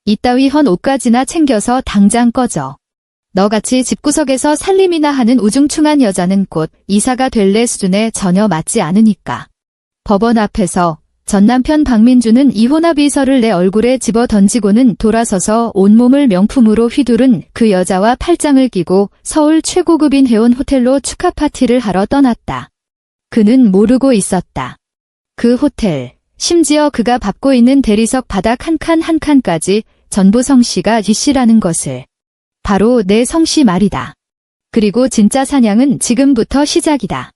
이따위 헌 옷까지나 챙겨서 당장 꺼져. 너같이 집구석에서 살림이나 하는 우중충한 여자는 곧 이사가 될래 수준에 전혀 맞지 않으니까. 법원 앞에서 전 남편 박민주는 이혼합의서를 내 얼굴에 집어 던지고는 돌아서서 온몸을 명품으로 휘두른 그 여자와 팔짱을 끼고 서울 최고급인 해운 호텔로 축하 파티를 하러 떠났다. 그는 모르고 있었다. 그 호텔, 심지어 그가 밟고 있는 대리석 바닥 한 칸 한 칸까지 전부 성씨가 지씨라는 것을. 바로 내 성씨 말이다. 그리고 진짜 사냥은 지금부터 시작이다.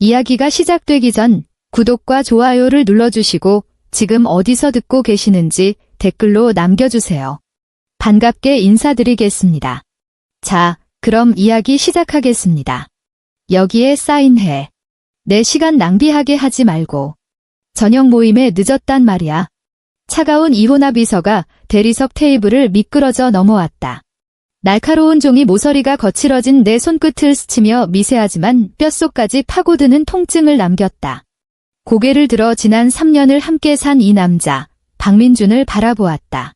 이야기가 시작되기 전 구독과 좋아요를 눌러주시고 지금 어디서 듣고 계시는지 댓글로 남겨주세요. 반갑게 인사드리겠습니다. 자, 그럼 이야기 시작하겠습니다. 여기에 사인해. 내 시간 낭비하게 하지 말고. 저녁 모임에 늦었단 말이야. 차가운 이혼합의서가 대리석 테이블을 미끄러져 넘어왔다. 날카로운 종이 모서리가 거칠어진 내 손끝을 스치며 미세하지만 뼛속까지 파고드는 통증을 남겼다. 고개를 들어 지난 3년을 함께 산 이 남자, 박민준을 바라보았다.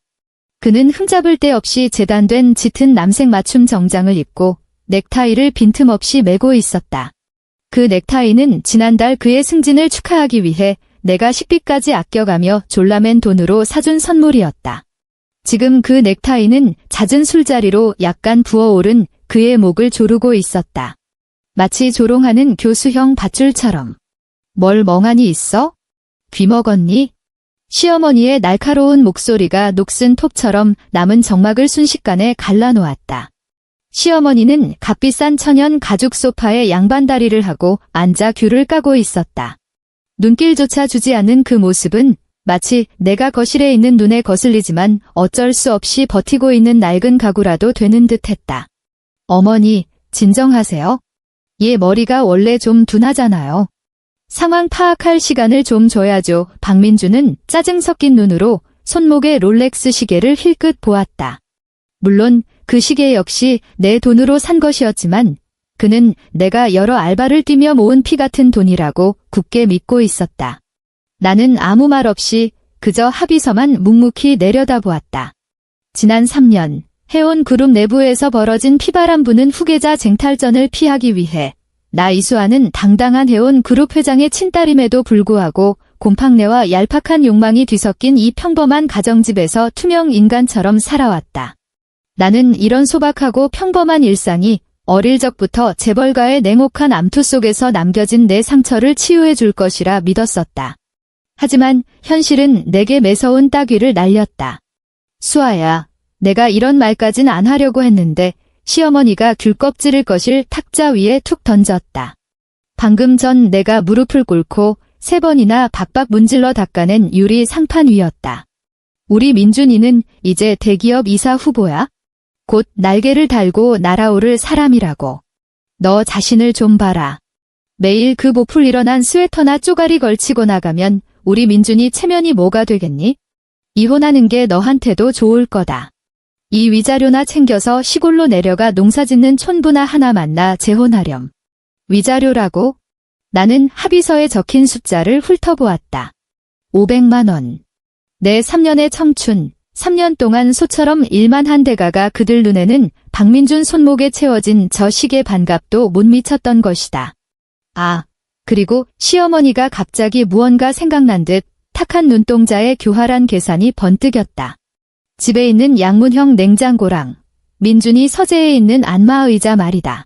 그는 흠잡을 데 없이 재단된 짙은 남색 맞춤 정장을 입고 넥타이를 빈틈없이 매고 있었다. 그 넥타이는 지난달 그의 승진을 축하하기 위해 내가 식비까지 아껴가며 졸라맨 돈으로 사준 선물이었다. 지금 그 넥타이는 잦은 술자리로 약간 부어오른 그의 목을 조르고 있었다. 마치 조롱하는 교수형 밧줄처럼. 뭘 멍하니 있어? 귀 먹었니? 시어머니의 날카로운 목소리가 녹슨 톱처럼 남은 정막을 순식간에 갈라놓았다. 시어머니는 값비싼 천연 가죽 소파에 양반다리를 하고 앉아 귤을 까고 있었다. 눈길조차 주지 않는 그 모습은 마치 내가 거실에 있는 눈에 거슬리지만 어쩔 수 없이 버티고 있는 낡은 가구라도 되는 듯했다. 어머니, 진정하세요. 얘 머리가 원래 좀 둔하잖아요. 상황 파악할 시간을 좀 줘야죠. 박민주는 짜증 섞인 눈으로 손목의 롤렉스 시계를 힐끗 보았다. 물론 그 시계 역시 내 돈으로 산 것이었지만 그는 내가 여러 알바를 뛰며 모은 피 같은 돈이라고 굳게 믿고 있었다. 나는 아무 말 없이 그저 합의서만 묵묵히 내려다보았다. 지난 3년 해온 그룹 내부에서 벌어진 피바람 부는 후계자 쟁탈전을 피하기 위해 나 이수아는 당당한 해온 그룹 회장의 친딸임에도 불구하고 곰팡내와 얄팍한 욕망이 뒤섞인 이 평범한 가정집에서 투명 인간처럼 살아왔다. 나는 이런 소박하고 평범한 일상이 어릴 적부터 재벌가의 냉혹한 암투 속에서 남겨진 내 상처를 치유해 줄 것이라 믿었었다. 하지만 현실은 내게 매서운 따귀를 날렸다. 수아야, 내가 이런 말까진 안 하려고 했는데 시어머니가 귤 껍질을 거실 탁자 위에 툭 던졌다. 방금 전 내가 무릎을 꿇고 3번이나 박박 문질러 닦아낸 유리 상판 위였다. 우리 민준이는 이제 대기업 이사 후보야? 곧 날개를 달고 날아오를 사람이라고. 너 자신을 좀 봐라. 매일 그 보풀 일어난 스웨터나 쪼가리 걸치고 나가면 우리 민준이 체면이 뭐가 되겠니? 이혼하는 게 너한테도 좋을 거다. 이 위자료나 챙겨서 시골로 내려가 농사짓는 촌부나 하나 만나 재혼하렴. 위자료라고? 나는 합의서에 적힌 숫자를 훑어보았다. 500만 원. 내 3년의 청춘, 3년 동안 소처럼 일만 한 대가가 그들 눈에는 박민준 손목에 채워진 저 시계 반값도 못 미쳤던 것이다. 아, 그리고 시어머니가 갑자기 무언가 생각난 듯 탁한 눈동자에 교활한 계산이 번뜩였다. 집에 있는 양문형 냉장고랑 민준이 서재에 있는 안마의자 말이다.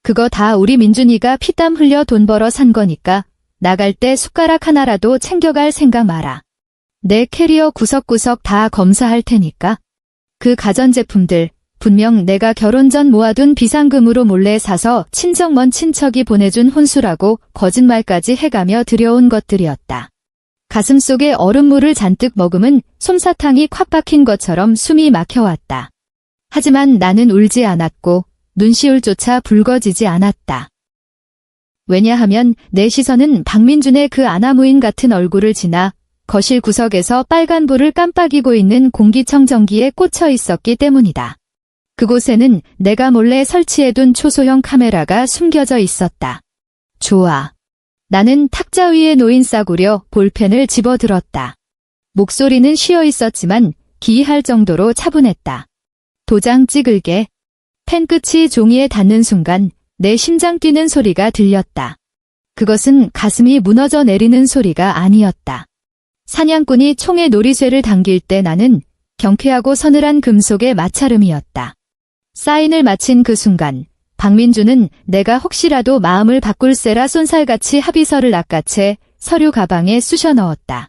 그거 다 우리 민준이가 피땀 흘려 돈 벌어 산 거니까 나갈 때 숟가락 하나라도 챙겨갈 생각 마라. 내 캐리어 구석구석 다 검사할 테니까. 그 가전제품들 분명 내가 결혼 전 모아둔 비상금으로 몰래 사서 친정 먼 친척이 보내준 혼수라고 거짓말까지 해가며 들여온 것들이었다. 가슴속에 얼음물을 잔뜩 머금은 솜사탕이 콱 박힌 것처럼 숨이 막혀왔다. 하지만 나는 울지 않았고 눈시울조차 붉어지지 않았다. 왜냐하면 내 시선은 박민준의 그 아나무인 같은 얼굴을 지나 거실 구석에서 빨간불을 깜빡이고 있는 공기청정기에 꽂혀 있었기 때문이다. 그곳에는 내가 몰래 설치해둔 초소형 카메라가 숨겨져 있었다. 좋아. 나는 탁자 위에 놓인 싸구려 볼펜을 집어들었다. 목소리는 쉬어 있었지만 기이할 정도로 차분했다. 도장 찍을게. 펜 끝이 종이에 닿는 순간 내 심장 뛰는 소리가 들렸다. 그것은 가슴이 무너져 내리는 소리가 아니었다. 사냥꾼이 총에 놀이쇠를 당길 때 나는 경쾌하고 서늘한 금속의 마찰음이었다. 사인을 마친 그 순간 박민주는 내가 혹시라도 마음을 바꿀세라 쏜살같이 합의서를 낚아채 서류 가방에 쑤셔 넣었다.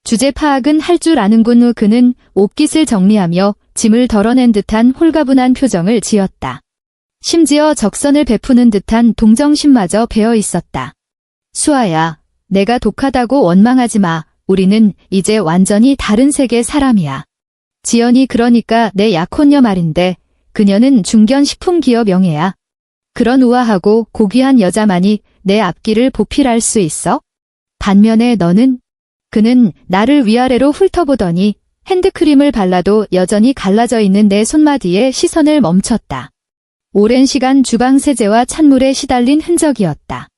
주제 파악은 할 줄 아는군 후 그는 옷깃을 정리하며 짐을 덜어낸 듯한 홀가분한 표정을 지었다. 심지어 적선을 베푸는 듯한 동정심마저 배어 있었다. 수아야, 내가 독하다고 원망하지 마. 우리는 이제 완전히 다른 세계 사람이야. 지연이 그러니까 내 약혼녀 말인데 그녀는 중견식품기업 영예야. 그런 우아하고 고귀한 여자만이 내 앞길을 보필할 수 있어? 반면에 너는? 그는 나를 위아래로 훑어보더니 핸드크림을 발라도 여전히 갈라져 있는 내 손마디에 시선을 멈췄다. 오랜 시간 주방 세제와 찬물에 시달린 흔적이었다.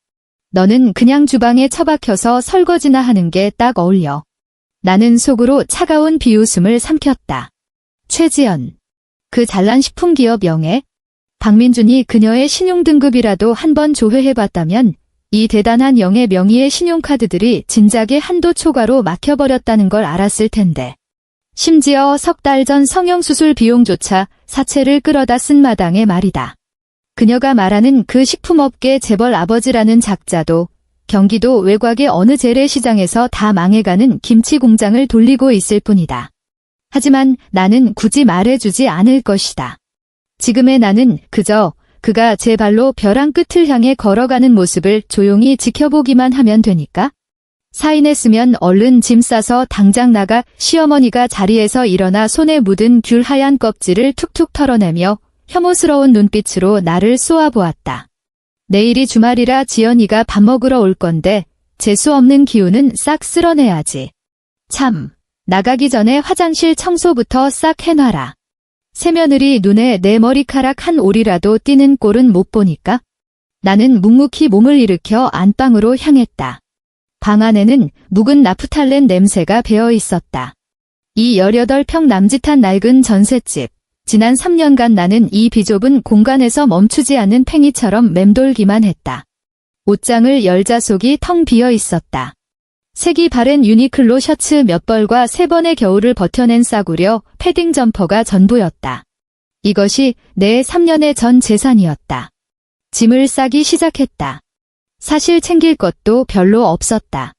너는 그냥 주방에 처박혀서 설거지나 하는 게 딱 어울려. 나는 속으로 차가운 비웃음을 삼켰다. 최지연. 그 잘난 식품기업 영예? 박민준이 그녀의 신용등급이라도 한번 조회해봤다면 이 대단한 영예 명의의 신용카드들이 진작에 한도 초과로 막혀버렸다는 걸 알았을 텐데. 심지어 석 달 전 성형수술 비용조차 사채를 끌어다 쓴 마당에 말이다. 그녀가 말하는 그 식품업계 재벌 아버지라는 작자도 경기도 외곽의 어느 재래시장에서 다 망해가는 김치 공장을 돌리고 있을 뿐이다. 하지만 나는 굳이 말해주지 않을 것이다. 지금의 나는 그저 그가 제 발로 벼랑 끝을 향해 걸어가는 모습을 조용히 지켜보기만 하면 되니까? 사인했으면 얼른 짐 싸서 당장 나가. 시어머니가 자리에서 일어나 손에 묻은 귤 하얀 껍질을 툭툭 털어내며 혐오스러운 눈빛으로 나를 쏘아보았다. 내일이 주말이라 지연이가 밥 먹으러 올 건데 재수 없는 기운은 싹 쓸어내야지. 참, 나가기 전에 화장실 청소부터 싹 해놔라. 새며느리 눈에 내 머리카락 한 올이라도 띄는 꼴은 못 보니까? 나는 묵묵히 몸을 일으켜 안방으로 향했다. 방 안에는 묵은 나프탈렌 냄새가 배어 있었다. 이 18평 남짓한 낡은 전셋집. 지난 3년간 나는 이 비좁은 공간에서 멈추지 않는 팽이처럼 맴돌기만 했다. 옷장을 열자 속이 텅 비어 있었다. 색이 바랜 유니클로 셔츠 몇 벌과 3번의 겨울을 버텨낸 싸구려 패딩 점퍼가 전부였다. 이것이 내 3년의 전 재산이었다. 짐을 싸기 시작했다. 사실 챙길 것도 별로 없었다.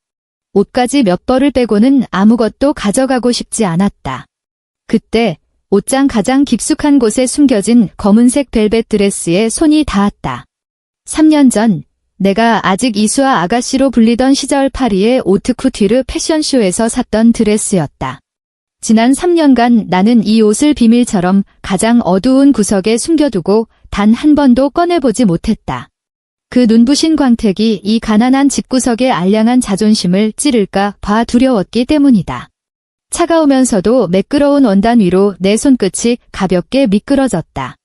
옷가지 몇 벌을 빼고는 아무것도 가져가고 싶지 않았다. 그때 옷장 가장 깊숙한 곳에 숨겨진 검은색 벨벳 드레스에 손이 닿았다. 3년 전 내가 아직 이수아 아가씨로 불리던 시절 파리의 오트쿠티르 패션쇼에서 샀던 드레스였다. 지난 3년간 나는 이 옷을 비밀처럼 가장 어두운 구석에 숨겨두고 단 한 번도 꺼내보지 못했다. 그 눈부신 광택이 이 가난한 집구석의 알량한 자존심을 찌를까 봐 두려웠기 때문이다. 차가우면서도 매끄러운 원단 위로 내 손끝이 가볍게 미끄러졌다.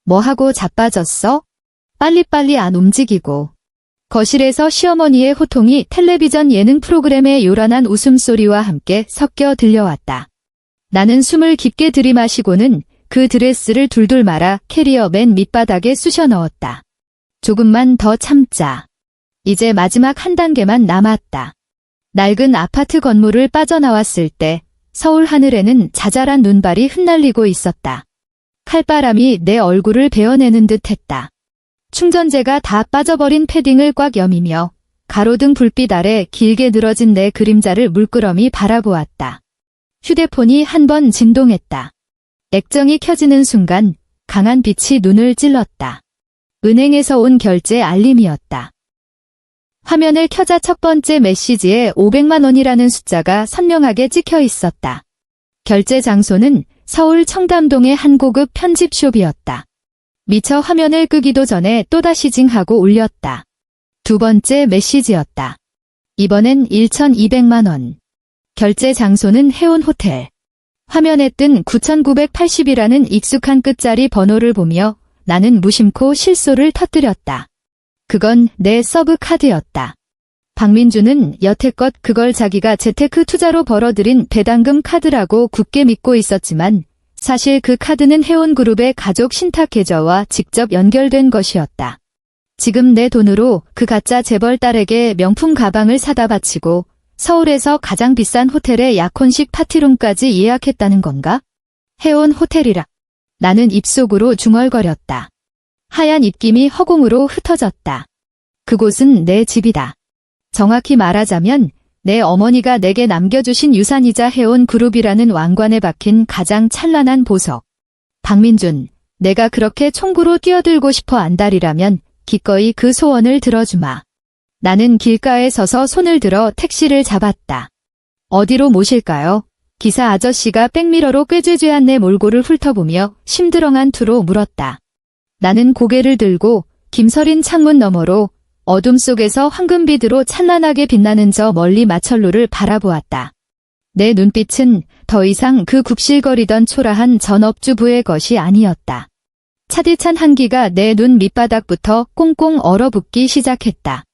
뭐하고 자빠졌어? 빨리빨리 안 움직이고. 거실에서 시어머니의 호통이 텔레비전 예능 프로그램의 요란한 웃음소리와 함께 섞여 들려왔다. 나는 숨을 깊게 들이마시고는 그 드레스를 둘둘 말아 캐리어 맨 밑바닥에 쑤셔 넣었다. 조금만 더 참자. 이제 마지막 한 단계만 남았다. 낡은 아파트 건물을 빠져나왔을 때 서울 하늘에는 자잘한 눈발이 흩날리고 있었다. 칼바람이 내 얼굴을 베어내는 듯했다. 충전재가 다 빠져버린 패딩을 꽉 여미며 가로등 불빛 아래 길게 늘어진 내 그림자를 물끄러미 바라보았다. 휴대폰이 한 번 진동했다. 액정이 켜지는 순간 강한 빛이 눈을 찔렀다. 은행에서 온 결제 알림이었다. 화면을 켜자 첫 번째 메시지에 500만 원이라는 숫자가 선명하게 찍혀 있었다. 결제 장소는 서울 청담동의 한 고급 편집숍이었다. 미처 화면을 끄기도 전에 또다시 징하고 울렸다. 두 번째 메시지였다. 이번엔 1,200만 원. 결제 장소는 해운 호텔. 화면에 뜬 9,980이라는 익숙한 끝자리 번호를 보며 나는 무심코 실소를 터뜨렸다. 그건 내 서브 카드였다. 박민주는 여태껏 그걸 자기가 재테크 투자로 벌어들인 배당금 카드라고 굳게 믿고 있었지만 사실 그 카드는 해온그룹의 가족 신탁 계좌와 직접 연결된 것이었다. 지금 내 돈으로 그 가짜 재벌 딸에게 명품 가방을 사다 바치고 서울에서 가장 비싼 호텔에 약혼식 파티룸까지 예약했다는 건가? 해온 호텔이라. 나는 입속으로 중얼거렸다. 하얀 입김이 허공으로 흩어졌다. 그곳은 내 집이다. 정확히 말하자면 내 어머니가 내게 남겨주신 유산이자 해온그룹이라는 왕관에 박힌 가장 찬란한 보석. 박민준, 내가 그렇게 총구로 뛰어들고 싶어 안달이라면 기꺼이 그 소원을 들어주마. 나는 길가에 서서 손을 들어 택시를 잡았다. 어디로 모실까요? 기사 아저씨가 백미러로 꾀죄죄한 내 몰골을 훑어보며 심드렁한 투로 물었다. 나는 고개를 들고 김서린 창문 너머로 어둠 속에서 황금빛으로 찬란하게 빛나는 저 멀리 마천루를 바라보았다. 내 눈빛은 더 이상 그 굽실거리던 초라한 전업주부의 것이 아니었다. 차디찬 한기가 내 눈 밑바닥부터 꽁꽁 얼어붙기 시작했다.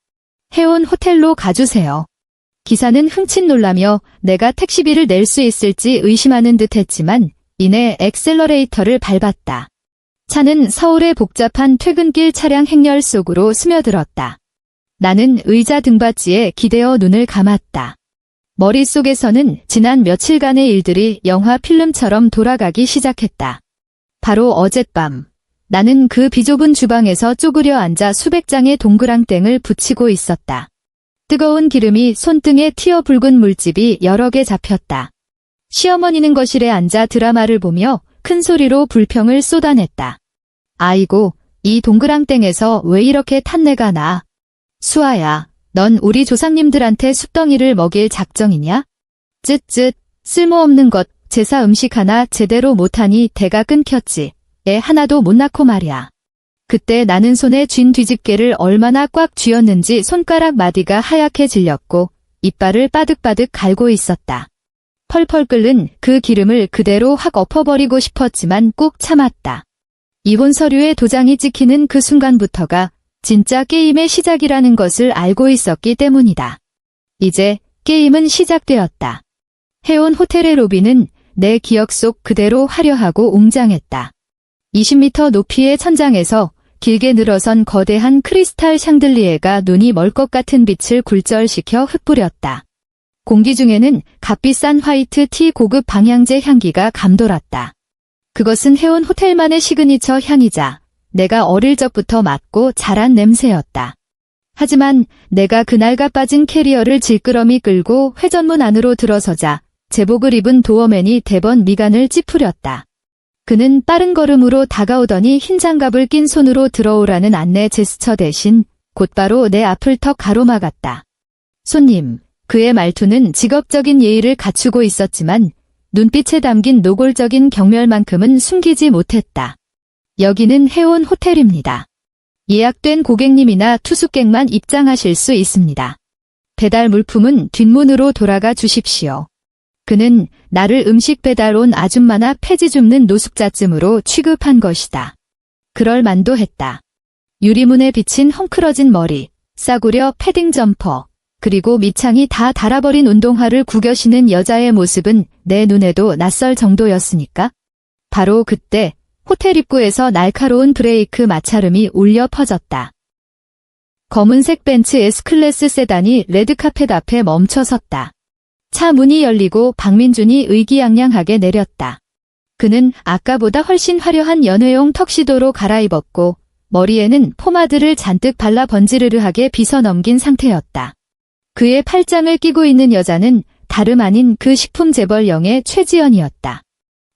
해온 호텔로 가주세요. 기사는 흠칫 놀라며 내가 택시비를 낼 수 있을지 의심하는 듯 했지만 이내 엑셀러레이터를 밟았다. 차는 서울의 복잡한 퇴근길 차량 행렬 속으로 스며들었다. 나는 의자 등받이에 기대어 눈을 감았다. 머릿속에서는 지난 며칠간의 일들이 영화 필름처럼 돌아가기 시작했다. 바로 어젯밤, 나는 그 비좁은 주방에서 쪼그려 앉아 수백 장의 동그랑땡을 붙이고 있었다. 뜨거운 기름이 손등에 튀어 붉은 물집이 여러 개 잡혔다. 시어머니는 거실에 앉아 드라마를 보며 큰 소리로 불평을 쏟아냈다. 아이고, 이 동그랑땡에서 왜 이렇게 탄내가 나? 수아야, 넌 우리 조상님들한테 숫덩이를 먹일 작정이냐? 쯧쯧, 쓸모없는 것, 제사 음식 하나 제대로 못하니 대가 끊겼지. 애 하나도 못 낳고 말이야. 그때 나는 손에 쥔 뒤집개를 얼마나 꽉 쥐었는지 손가락 마디가 하얗게 질렸고 이빨을 빠득빠득 갈고 있었다. 펄펄 끓는 그 기름을 그대로 확 엎어버리고 싶었지만 꾹 참았다. 이혼 서류에 도장이 찍히는 그 순간부터가 진짜 게임의 시작이라는 것을 알고 있었기 때문이다. 이제 게임은 시작되었다. 해온 호텔의 로비는 내 기억 속 그대로 화려하고 웅장했다. 20m 높이의 천장에서 길게 늘어선 거대한 크리스탈 샹들리에가 눈이 멀 것 같은 빛을 굴절시켜 흩뿌렸다. 공기 중에는 값비싼 화이트 티 고급 방향제 향기가 감돌았다. 그것은 해온 호텔만의 시그니처 향이자 내가 어릴 적부터 맡고 자란 냄새였다. 하지만 내가 그날가 빠진 캐리어를 질끄러미 끌고 회전문 안으로 들어서자 제복을 입은 도어맨이 대번 미간을 찌푸렸다. 그는 빠른 걸음으로 다가오더니 흰 장갑을 낀 손으로 들어오라는 안내 제스처 대신 곧바로 내 앞을 턱 가로막았다. 손님, 그의 말투는 직업적인 예의를 갖추고 있었지만 눈빛에 담긴 노골적인 경멸만큼은 숨기지 못했다. 여기는 해온 호텔입니다. 예약된 고객님이나 투숙객만 입장하실 수 있습니다. 배달 물품은 뒷문으로 돌아가 주십시오. 그는 나를 음식 배달 온 아줌마나 폐지 줍는 노숙자쯤으로 취급한 것이다. 그럴 만도 했다. 유리문에 비친 헝클어진 머리, 싸구려 패딩 점퍼, 그리고 밑창이 다 닳아버린 운동화를 구겨 신은 여자의 모습은 내 눈에도 낯설 정도였으니까. 바로 그때 호텔 입구에서 날카로운 브레이크 마찰음이 울려 퍼졌다. 검은색 벤츠 S클래스 세단이 레드카펫 앞에 멈춰 섰다. 차 문이 열리고 박민준이 의기양양하게 내렸다. 그는 아까보다 훨씬 화려한 연회용 턱시도로 갈아입었고 머리에는 포마드를 잔뜩 발라 번지르르하게 빗어 넘긴 상태였다. 그의 팔짱을 끼고 있는 여자는 다름 아닌 그 식품 재벌령의 최지연이었다.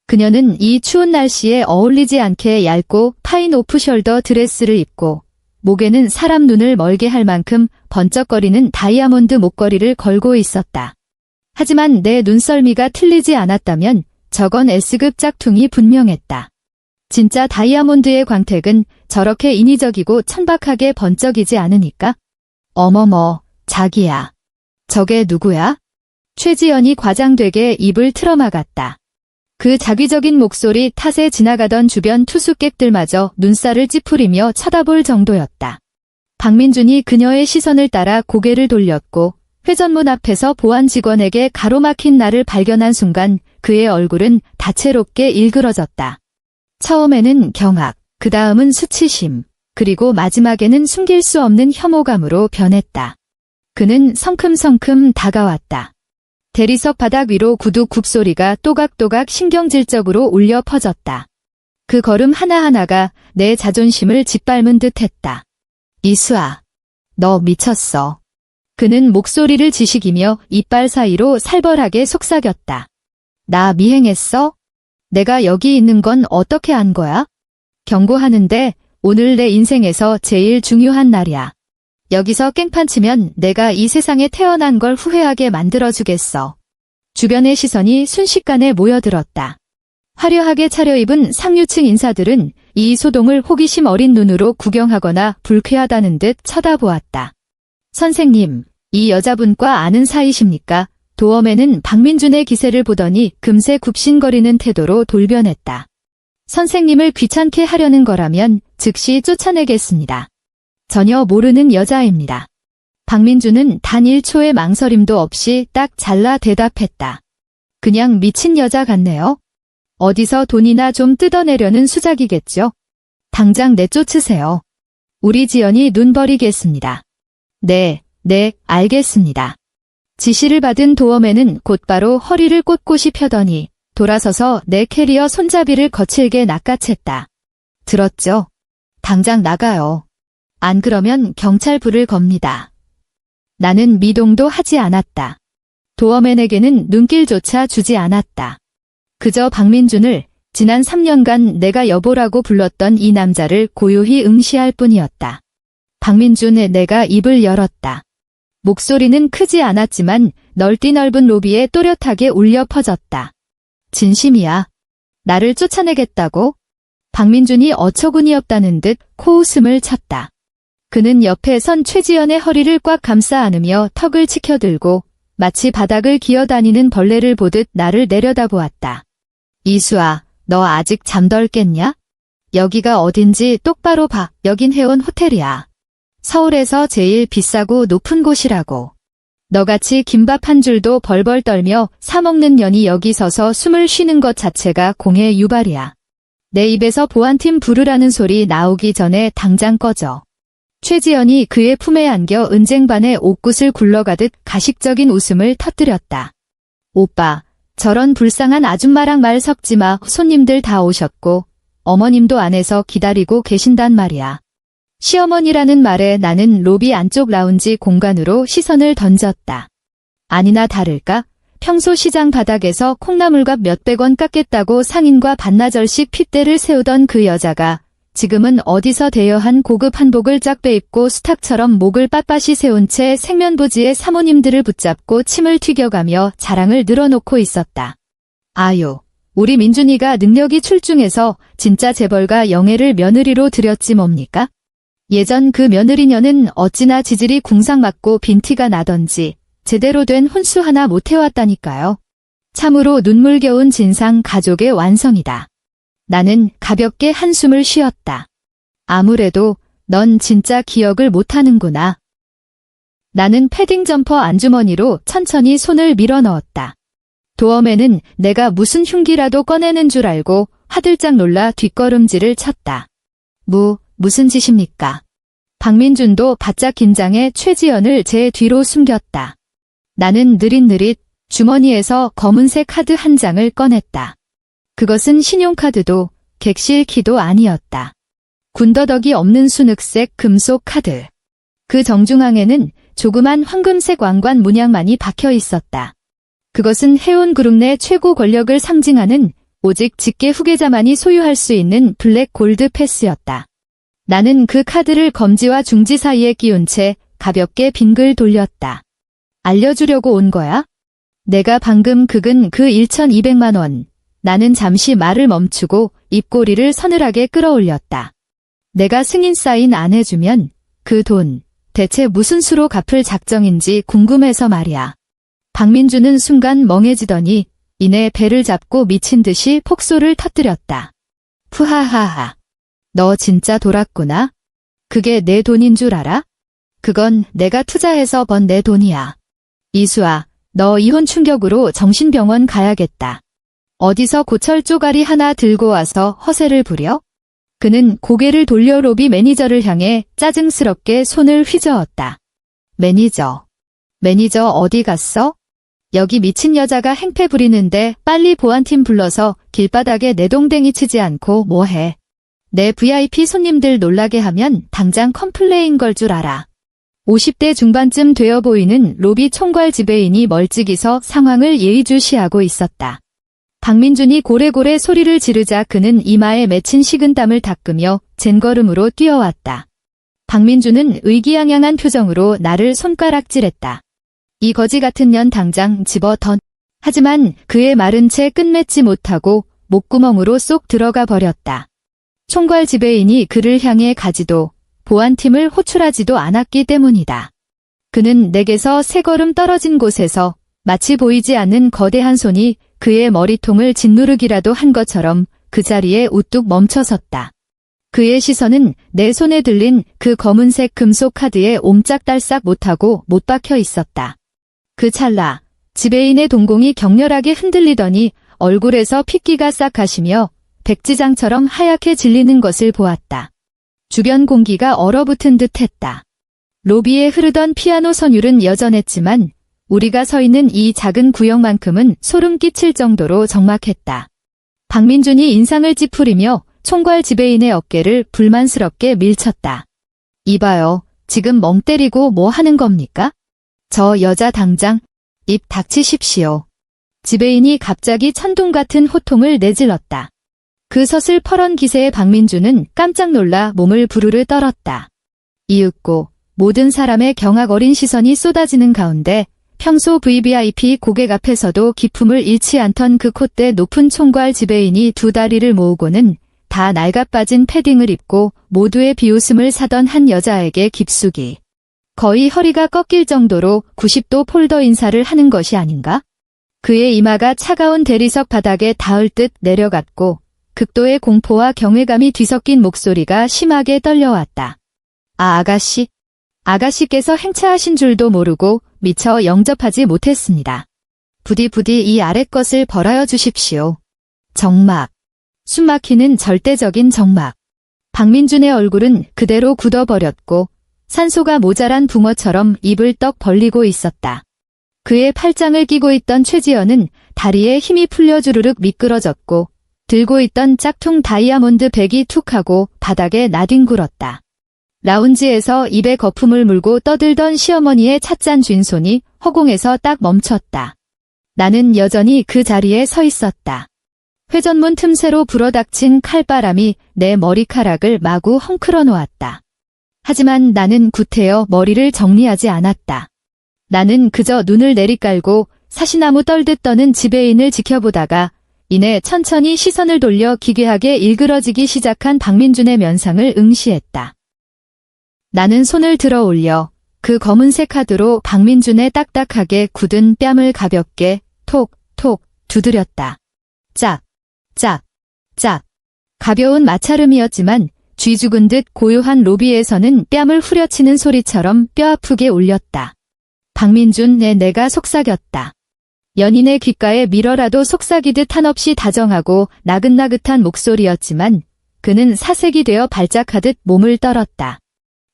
그녀는 이 추운 날씨에 어울리지 않게 얇고 파인 오프숄더 드레스를 입고 목에는 사람 눈을 멀게 할 만큼 번쩍거리는 다이아몬드 목걸이를 걸고 있었다. 하지만 내 눈썰미가 틀리지 않았다면 저건 S급 짝퉁이 분명했다. 진짜 다이아몬드의 광택은 저렇게 인위적이고 천박하게 번쩍이지 않으니까? 어머머, 자기야. 저게 누구야? 최지연이 과장되게 입을 틀어막았다. 그 자기적인 목소리 탓에 지나가던 주변 투숙객들마저 눈살을 찌푸리며 쳐다볼 정도였다. 박민준이 그녀의 시선을 따라 고개를 돌렸고 회전문 앞에서 보안 직원에게 가로막힌 나를 발견한 순간 그의 얼굴은 다채롭게 일그러졌다. 처음에는 경악, 그 다음은 수치심, 그리고 마지막에는 숨길 수 없는 혐오감으로 변했다. 그는 성큼성큼 다가왔다. 대리석 바닥 위로 구두 굽소리가 또각또각 신경질적으로 울려 퍼졌다. 그 걸음 하나하나가 내 자존심을 짓밟은 듯했다. 이수아, 너 미쳤어. 그는 목소리를 지식이며 이빨 사이로 살벌하게 속삭였다. 나 미행했어? 내가 여기 있는 건 어떻게 안 거야? 경고하는데 오늘 내 인생에서 제일 중요한 날이야. 여기서 깽판 치면 내가 이 세상에 태어난 걸 후회하게 만들어주겠어. 주변의 시선이 순식간에 모여들었다. 화려하게 차려입은 상류층 인사들은 이 소동을 호기심 어린 눈으로 구경하거나 불쾌하다는 듯 쳐다보았다. 선생님, 이 여자분과 아는 사이십니까? 도엄에는 박민준의 기세를 보더니 금세 굽신거리는 태도로 돌변했다. 선생님을 귀찮게 하려는 거라면 즉시 쫓아내겠습니다. 전혀 모르는 여자입니다. 박민준은 단 1초의 망설임도 없이 딱 잘라 대답했다. 그냥 미친 여자 같네요. 어디서 돈이나 좀 뜯어내려는 수작이겠죠? 당장 내쫓으세요. 우리 지연이 눈 버리겠습니다. 네, 알겠습니다. 지시를 받은 도엄에는 곧바로 허리를 꼿꼿이 펴더니 돌아서서 내 캐리어 손잡이를 거칠게 낚아챘다. 들었죠? 당장 나가요. 안 그러면 경찰 부를 겁니다. 나는 미동도 하지 않았다. 도엄엔에게는 눈길조차 주지 않았다. 그저 박민준을 지난 3년간 내가 여보라고 불렀던 이 남자를 고요히 응시할 뿐이었다. 박민준의 내가 입을 열었다. 목소리는 크지 않았지만 넓디 넓은 로비에 또렷하게 울려 퍼졌다. 진심이야. 나를 쫓아내겠다고? 박민준이 어처구니 없다는 듯 코웃음을 쳤다. 그는 옆에 선 최지연의 허리를 꽉 감싸 안으며 턱을 치켜들고 마치 바닥을 기어다니는 벌레를 보듯 나를 내려다보았다. 이수아, 너 아직 잠덜겠냐? 여기가 어딘지 똑바로 봐. 여긴 회원 호텔이야. 서울에서 제일 비싸고 높은 곳이라고. 너같이 김밥 한 줄도 벌벌 떨며 사먹는 년이 여기 서서 숨을 쉬는 것 자체가 공의 유발이야. 내 입에서 보안팀 부르라는 소리 나오기 전에 당장 꺼져. 최지연이 그의 품에 안겨 은쟁반에 옷굿을 굴러가듯 가식적인 웃음을 터뜨렸다. 오빠, 저런 불쌍한 아줌마랑 말 섞지 마. 손님들 다 오셨고 어머님도 안에서 기다리고 계신단 말이야. 시어머니라는 말에 나는 로비 안쪽 라운지 공간으로 시선을 던졌다. 아니나 다를까? 평소 시장 바닥에서 콩나물값 몇백 원 깎겠다고 상인과 반나절씩 핏대를 세우던 그 여자가 지금은 어디서 대여한 고급 한복을 쫙 빼입고 수탉처럼 목을 빳빳이 세운 채 생면부지에 사모님들을 붙잡고 침을 튀겨가며 자랑을 늘어놓고 있었다. 아유, 우리 민준이가 능력이 출중해서 진짜 재벌가 영애를 며느리로 들였지 뭡니까? 예전 그 며느리녀는 어찌나 지질이 궁상맞고 빈티가 나던지 제대로 된 혼수 하나 못 해왔다니까요. 참으로 눈물겨운 진상 가족의 완성이다. 나는 가볍게 한숨을 쉬었다. 아무래도 넌 진짜 기억을 못하는구나. 나는 패딩 점퍼 안주머니로 천천히 손을 밀어 넣었다. 도엄에는 내가 무슨 흉기라도 꺼내는 줄 알고 화들짝 놀라 뒷걸음질을 쳤다. 무슨 짓입니까? 박민준도 바짝 긴장해 최지연을 제 뒤로 숨겼다. 나는 느릿느릿 주머니에서 검은색 카드 한 장을 꺼냈다. 그것은 신용카드도 객실 키도 아니었다. 군더더기 없는 순흑색 금속 카드. 그 정중앙에는 조그만 황금색 왕관 문양만이 박혀 있었다. 그것은 해운그룹 내 최고 권력을 상징하는 오직 직계 후계자만이 소유할 수 있는 블랙 골드 패스였다. 나는 그 카드를 검지와 중지 사이에 끼운 채 가볍게 빙글 돌렸다. 알려주려고 온 거야? 내가 방금 긁은 그 1,200만 원. 나는 잠시 말을 멈추고 입꼬리를 서늘하게 끌어올렸다. 내가 승인 사인 안 해주면 그 돈 대체 무슨 수로 갚을 작정인지 궁금해서 말이야. 박민준은 순간 멍해지더니 이내 배를 잡고 미친 듯이 폭소를 터뜨렸다. 푸하하하. 너 진짜 돌았구나. 그게 내 돈인 줄 알아? 그건 내가 투자해서 번 내 돈이야. 이수아, 너 이혼 충격으로 정신병원 가야겠다. 어디서 고철 쪼가리 하나 들고 와서 허세를 부려? 그는 고개를 돌려 로비 매니저를 향해 짜증스럽게 손을 휘저었다. 매니저 어디 갔어? 여기 미친 여자가 행패 부리는데 빨리 보안팀 불러서 길바닥에 내동댕이 치지 않고 뭐해. 내 VIP 손님들 놀라게 하면 당장 컴플레인 걸 줄 알아. 50대 중반쯤 되어 보이는 로비 총괄 지배인이 멀찍이 서 상황을 예의주시하고 있었다. 박민준이 고래고래 소리를 지르자 그는 이마에 맺힌 식은땀을 닦으며 젠걸음으로 뛰어왔다. 박민준은 의기양양한 표정으로 나를 손가락질했다. 이 거지 같은 년 당장 집어 던. 하지만 그의 말은 채 끝맺지 못하고 목구멍으로 쏙 들어가 버렸다. 총괄 지배인이 그를 향해 가지도 보안팀을 호출하지도 않았기 때문이다. 그는 내게서 세 걸음 떨어진 곳에서 마치 보이지 않는 거대한 손이 그의 머리통을 짓누르기라도 한 것처럼 그 자리에 우뚝 멈춰섰다. 그의 시선은 내 손에 들린 그 검은색 금속 카드에 옴짝달싹 못하고 못 박혀 있었다. 그 찰나 지배인의 동공이 격렬하게 흔들리더니 얼굴에서 핏기가 싹 가시며 백지장처럼 하얗게 질리는 것을 보았다. 주변 공기가 얼어붙은 듯했다. 로비에 흐르던 피아노 선율은 여전했지만 우리가 서 있는 이 작은 구역만큼은 소름 끼칠 정도로 적막했다. 박민준이 인상을 찌푸리며 총괄 지배인의 어깨를 불만스럽게 밀쳤다. 이봐요, 지금 멍 때리고 뭐 하는 겁니까? 저 여자 당장 입 닥치십시오. 지배인이 갑자기 천둥 같은 호통을 내질렀다. 그 서슬퍼런 기세의 박민준은 깜짝 놀라 몸을 부르르 떨었다. 이윽고 모든 사람의 경악 어린 시선이 쏟아지는 가운데 평소 VVIP 고객 앞에서도 기품을 잃지 않던 그 콧대 높은 총괄 지배인이 두 다리를 모으고는 다 낡아빠진 패딩을 입고 모두의 비웃음을 사던 한 여자에게 깊숙이 거의 허리가 꺾일 정도로 90도 폴더 인사를 하는 것이 아닌가? 그의 이마가 차가운 대리석 바닥에 닿을 듯 내려갔고 극도의 공포와 경외감이 뒤섞인 목소리가 심하게 떨려왔다. 아가씨. 아가씨께서 행차하신 줄도 모르고 미처 영접하지 못했습니다. 부디 이 아랫 것을 벌하여 주십시오. 정막. 숨막히는 절대적인 정막. 박민준의 얼굴은 그대로 굳어버렸고 산소가 모자란 붕어처럼 입을 떡 벌리고 있었다. 그의 팔짱을 끼고 있던 최지연은 다리에 힘이 풀려 주르륵 미끄러졌고 들고 있던 짝퉁 다이아몬드 백이 툭 하고 바닥에 나뒹굴었다. 라운지에서 입에 거품을 물고 떠들던 시어머니의 찻잔 쥔 손이 허공에서 딱 멈췄다. 나는 여전히 그 자리에 서 있었다. 회전문 틈새로 불어닥친 칼바람이 내 머리카락을 마구 헝클어 놓았다. 하지만 나는 구태여 머리를 정리하지 않았다. 나는 그저 눈을 내리깔고 사시나무 떨듯 떠는 지배인을 지켜보다가 이내 천천히 시선을 돌려 기괴하게 일그러지기 시작한 박민준의 면상을 응시했다. 나는 손을 들어 올려 그 검은색 카드로 박민준의 딱딱하게 굳은 뺨을 가볍게 톡톡 두드렸다. 짝, 짝, 짝. 가벼운 마찰음이었지만 쥐 죽은 듯 고요한 로비에서는 뺨을 후려치는 소리처럼 뼈아프게 울렸다. 박민준에 내가 속삭였다. 연인의 귓가에 밀어라도 속삭이듯 한없이 다정하고 나긋나긋한 목소리였지만 그는 사색이 되어 발작하듯 몸을 떨었다.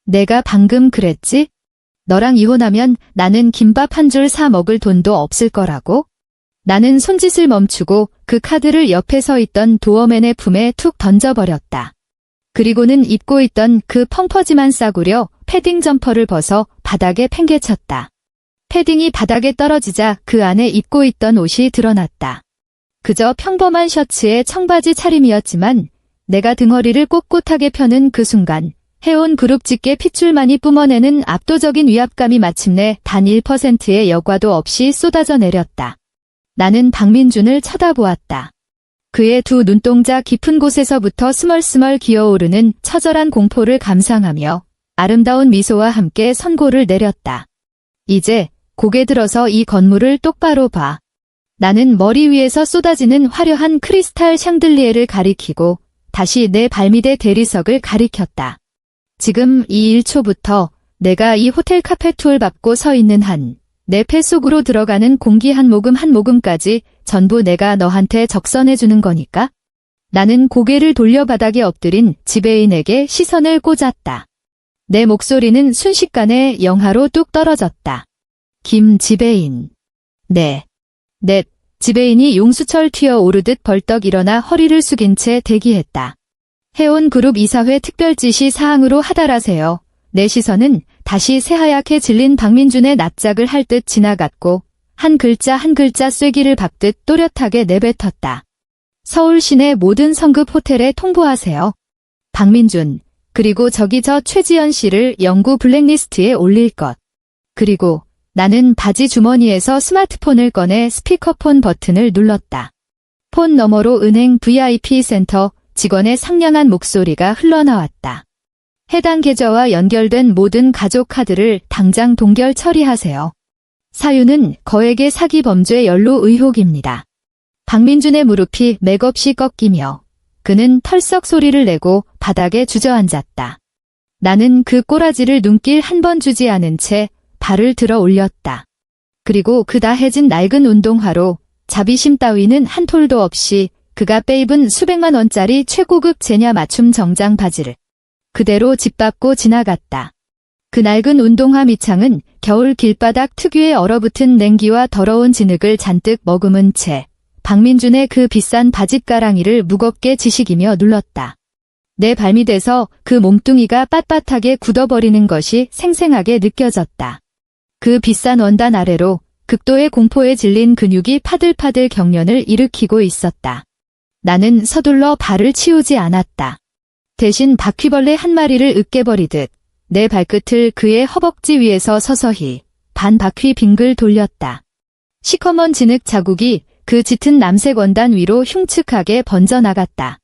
내가 방금 그랬지? 너랑 이혼하면 나는 김밥 한 줄 사 먹을 돈도 없을 거라고? 나는 손짓을 멈추고 그 카드를 옆에 서 있던 도어맨의 품에 툭 던져버렸다. 그리고는 입고 있던 그 펑퍼짐한 싸구려 패딩 점퍼를 벗어 바닥에 팽개쳤다. 패딩이 바닥에 떨어지자 그 안에 입고 있던 옷이 드러났다. 그저 평범한 셔츠에 청바지 차림이었지만 내가 등허리를 꼿꼿하게 펴는 그 순간 해온 그룹집게 핏줄만이 뿜어내는 압도적인 위압감이 마침내 단 1%의 여과도 없이 쏟아져 내렸다. 나는 박민준을 쳐다보았다. 그의 두 눈동자 깊은 곳에서부터 스멀스멀 기어오르는 처절한 공포를 감상하며 아름다운 미소와 함께 선고를 내렸다. 이제 고개 들어서 이 건물을 똑바로 봐. 나는 머리 위에서 쏟아지는 화려한 크리스탈 샹들리에를 가리키고 다시 내 발밑의 대리석을 가리켰다. 지금 이 1초부터 내가 이 호텔 카페 투어를 받고 서 있는 한 내 폐 속으로 들어가는 공기 한 모금 한 모금까지 전부 내가 너한테 적선해주는 거니까? 나는 고개를 돌려 바닥에 엎드린 지배인에게 시선을 꽂았다. 내 목소리는 순식간에 영하로 뚝 떨어졌다. 김 지배인. 네. 지배인이 용수철 튀어 오르듯 벌떡 일어나 허리를 숙인 채 대기했다. 해온그룹 이사회 특별지시 사항으로 하달하세요. 내 시선은 다시 새하얗게 질린 박민준의 낯짝을 할 듯 지나갔고 한 글자 한 글자 쐐기를 박듯 또렷하게 내뱉었다. 서울 시내 모든 성급 호텔에 통보하세요. 박민준, 그리고 저기 저 최지연 씨를 영구 블랙리스트에 올릴 것. 그리고 나는 바지 주머니에서 스마트폰을 꺼내 스피커폰 버튼을 눌렀다. 폰 너머로 은행 VIP 센터 직원의 상냥한 목소리가 흘러나왔다. 해당 계좌와 연결된 모든 가족 카드를 당장 동결 처리하세요. 사유는 거액의 사기 범죄 연루 의혹입니다. 박민준의 무릎이 맥없이 꺾이며 그는 털썩 소리를 내고 바닥에 주저앉았다. 나는 그 꼬라지를 눈길 한 번 주지 않은 채 발을 들어 올렸다. 그리고 그 다해진 낡은 운동화로 자비심 따위는 한 톨도 없이 그가 빼입은 수백만 원짜리 최고급 제냐 맞춤 정장 바지를 그대로 짓밟고 지나갔다. 그 낡은 운동화 밑창은 겨울 길바닥 특유의 얼어붙은 냉기와 더러운 진흙을 잔뜩 머금은 채 박민준의 그 비싼 바짓가랑이를 무겁게 지식이며 눌렀다. 내 발밑에서 그 몸뚱이가 빳빳하게 굳어버리는 것이 생생하게 느껴졌다. 그 비싼 원단 아래로 극도의 공포에 질린 근육이 파들파들 경련을 일으키고 있었다. 나는 서둘러 발을 치우지 않았다. 대신 바퀴벌레 한 마리를 으깨버리듯 내 발끝을 그의 허벅지 위에서 서서히 반 바퀴 빙글 돌렸다. 시커먼 진흙 자국이 그 짙은 남색 원단 위로 흉측하게 번져나갔다.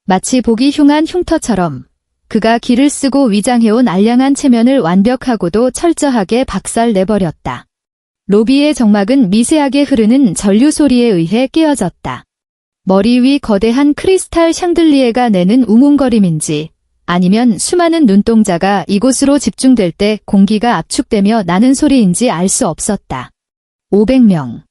마치 보기 흉한 흉터처럼 그가 기를 쓰고 위장해온 알량한 체면을 완벽하고도 철저하게 박살내버렸다. 로비의 정막은 미세하게 흐르는 전류 소리에 의해 깨어졌다. 머리 위 거대한 크리스탈 샹들리에가 내는 웅웅거림인지 아니면 수많은 눈동자가 이곳으로 집중될 때 공기가 압축되며 나는 소리인지 알 수 없었다. 500명.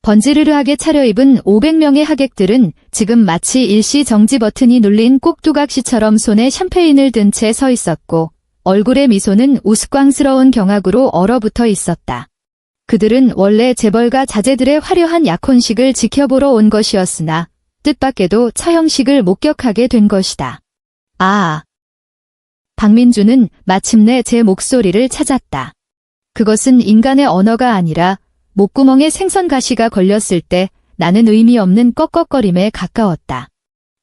번지르르하게 차려입은 500명의 하객들은 지금 마치 일시 정지 버튼이 눌린 꼭두각시처럼 손에 샴페인을 든 채 서 있었고 얼굴의 미소는 우스꽝스러운 경악으로 얼어붙어 있었다. 그들은 원래 재벌가 자제들의 화려한 약혼식을 지켜보러 온 것이었으나 뜻밖에도 처형식을 목격하게 된 것이다. 아. 박민준은 마침내 제 목소리를 찾았다. 그것은 인간의 언어가 아니라 목구멍에 생선 가시가 걸렸을 때 나는 의미 없는 꺽꺽거림에 가까웠다.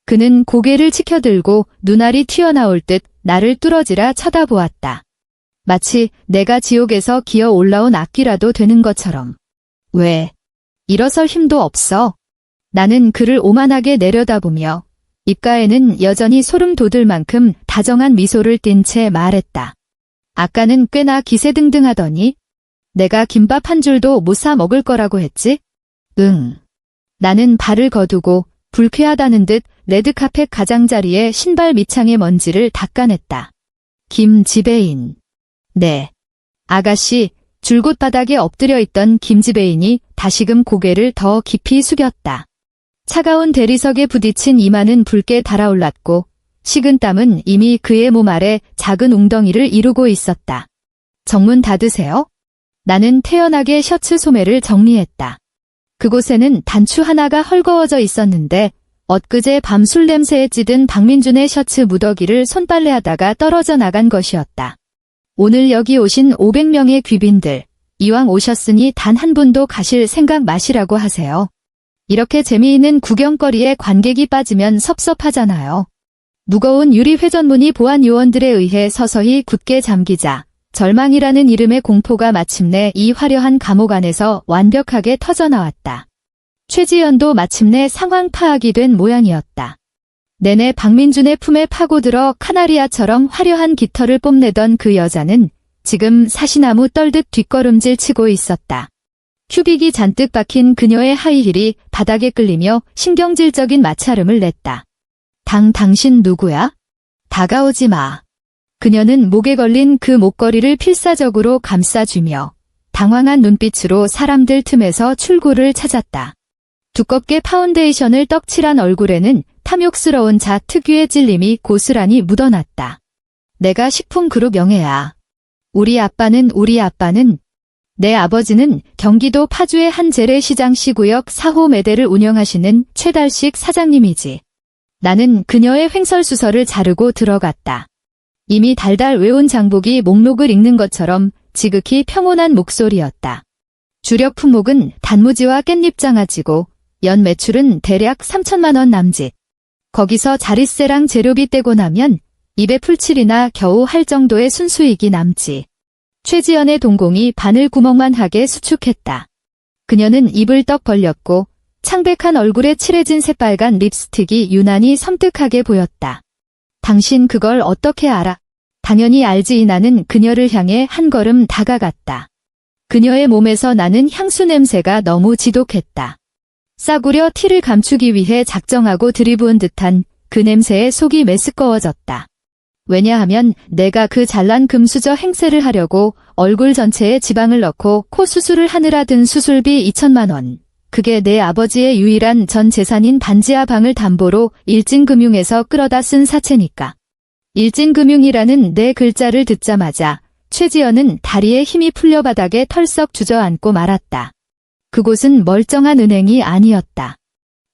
그는 고개를 치켜들고 눈알이 튀어나올 듯 나를 뚫어지라 쳐다보았다. 마치 내가 지옥에서 기어 올라온 악귀라도 되는 것처럼. 왜? 일어설 힘도 없어. 나는 그를 오만하게 내려다보며 입가에는 여전히 소름 돋을 만큼 다정한 미소를 띤 채 말했다. 아까는 꽤나 기세등등하더니 내가 김밥 한 줄도 못 사 먹을 거라고 했지? 응. 나는 발을 거두고 불쾌하다는 듯 레드카펫 가장자리에 신발 밑창의 먼지를 닦아냈다. 김 지배인. 네. 아가씨, 줄곧 바닥에 엎드려 있던 김 지배인이 다시금 고개를 더 깊이 숙였다. 차가운 대리석에 부딪힌 이마는 붉게 달아올랐고 식은 땀은 이미 그의 몸 아래 작은 웅덩이를 이루고 있었다. 정문 닫으세요. 나는 태연하게 셔츠 소매를 정리했다. 그곳에는 단추 하나가 헐거워져 있었는데 엊그제 밤 술 냄새에 찌든 박민준의 셔츠 무더기를 손빨래하다가 떨어져 나간 것이었다. 오늘 여기 오신 500명의 귀빈들, 이왕 오셨으니 단 한 분도 가실 생각 마시라고 하세요. 이렇게 재미있는 구경거리에 관객이 빠지면 섭섭하잖아요. 무거운 유리 회전문이 보안 요원들에 의해 서서히 굳게 잠기자 절망이라는 이름의 공포가 마침내 이 화려한 감옥 안에서 완벽하게 터져나왔다. 최지연도 마침내 상황 파악이 된 모양이었다. 내내 박민준의 품에 파고들어 카나리아처럼 화려한 깃털을 뽐내던 그 여자는 지금 사시나무 떨듯 뒷걸음질 치고 있었다. 큐빅이 잔뜩 박힌 그녀의 하이힐이 바닥에 끌리며 신경질적인 마찰음을 냈다. 당신 누구야? 다가오지 마. 그녀는 목에 걸린 그 목걸이를 필사적으로 감싸주며 당황한 눈빛으로 사람들 틈에서 출구를 찾았다. 두껍게 파운데이션을 떡칠한 얼굴에는 탐욕스러운 자 특유의 찔림이 고스란히 묻어났다. 내가 식품그룹 영애야. 우리 아빠는 내 아버지는 경기도 파주의 한 재래시장시 구역 4호 매대를 운영하시는 최달식 사장님이지. 나는 그녀의 횡설수설을 자르고 들어갔다. 이미 달달 외운 장복이 목록을 읽는 것처럼 지극히 평온한 목소리였다. 주력 품목은 단무지와 깻잎장아찌고 연 매출은 대략 3천만 원 남짓. 거기서 자릿세랑 재료비 떼고 나면 입에 풀칠이나 겨우 할 정도의 순수익이 남지. 최지연의 동공이 바늘구멍만 하게 수축했다. 그녀는 입을 떡 벌렸고 창백한 얼굴에 칠해진 새빨간 립스틱이 유난히 섬뜩하게 보였다. 당신 그걸 어떻게 알아? 당연히 알지. 나는 그녀를 향해 한 걸음 다가갔다. 그녀의 몸에서 나는 향수 냄새가 너무 지독했다. 싸구려 티를 감추기 위해 작정하고 들이부은 듯한 그 냄새에 속이 메스꺼워졌다. 왜냐하면 내가 그 잘난 금수저 행세를 하려고 얼굴 전체에 지방을 넣고 코 수술을 하느라 든 수술비 2천만 원. 그게 내 아버지의 유일한 전 재산인 반지하 방을 담보로 일진금융에서 끌어다 쓴 사채니까. 일진금융이라는 네 글자를 듣자마자 최지연은 다리에 힘이 풀려 바닥에 털썩 주저앉고 말았다. 그곳은 멀쩡한 은행이 아니었다.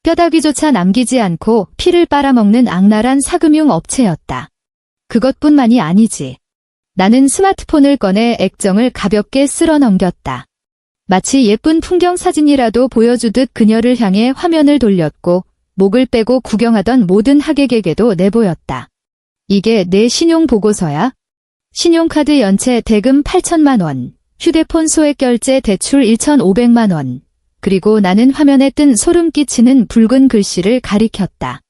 뼈다귀조차 남기지 않고 피를 빨아먹는 악랄한 사금융 업체였다. 그것뿐만이 아니지. 나는 스마트폰을 꺼내 액정을 가볍게 쓸어 넘겼다. 마치 예쁜 풍경 사진이라도 보여주듯 그녀를 향해 화면을 돌렸고 목을 빼고 구경하던 모든 하객에게도 내보였다. 이게 내 신용보고서야? 신용카드 연체 대금 8천만 원, 휴대폰 소액 결제 대출 1,500만 원. 그리고 나는 화면에 뜬 소름 끼치는 붉은 글씨를 가리켰다.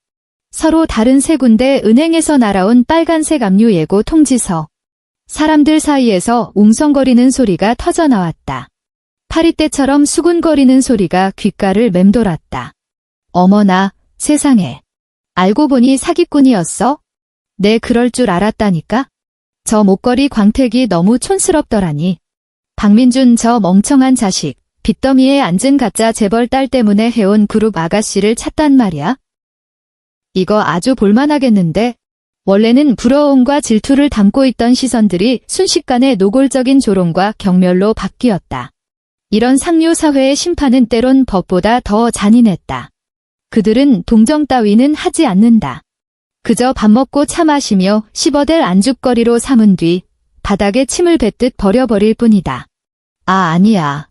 서로 다른 세 군데 은행에서 날아온 빨간색 압류 예고 통지서. 사람들 사이에서 웅성거리는 소리가 터져나왔다. 파리떼처럼 수군거리는 소리가 귓가를 맴돌았다. 어머나, 세상에. 알고 보니 사기꾼이었어? 내 그럴 줄 알았다니까? 저 목걸이 광택이 너무 촌스럽더라니. 박민준 저 멍청한 자식, 빚더미에 앉은 가짜 재벌 딸 때문에 해온 그룹 아가씨를 찾단 말이야? 이거 아주 볼만하겠는데? 원래는 부러움과 질투를 담고 있던 시선들이 순식간에 노골적인 조롱과 경멸로 바뀌었다. 이런 상류사회의 심판은 때론 법보다 더 잔인했다. 그들은 동정 따위는 하지 않는다. 그저 밥 먹고 차 마시며 씹어댈 안주거리로 삼은 뒤 바닥에 침을 뱉듯 버려버릴 뿐이다. 아, 아니야.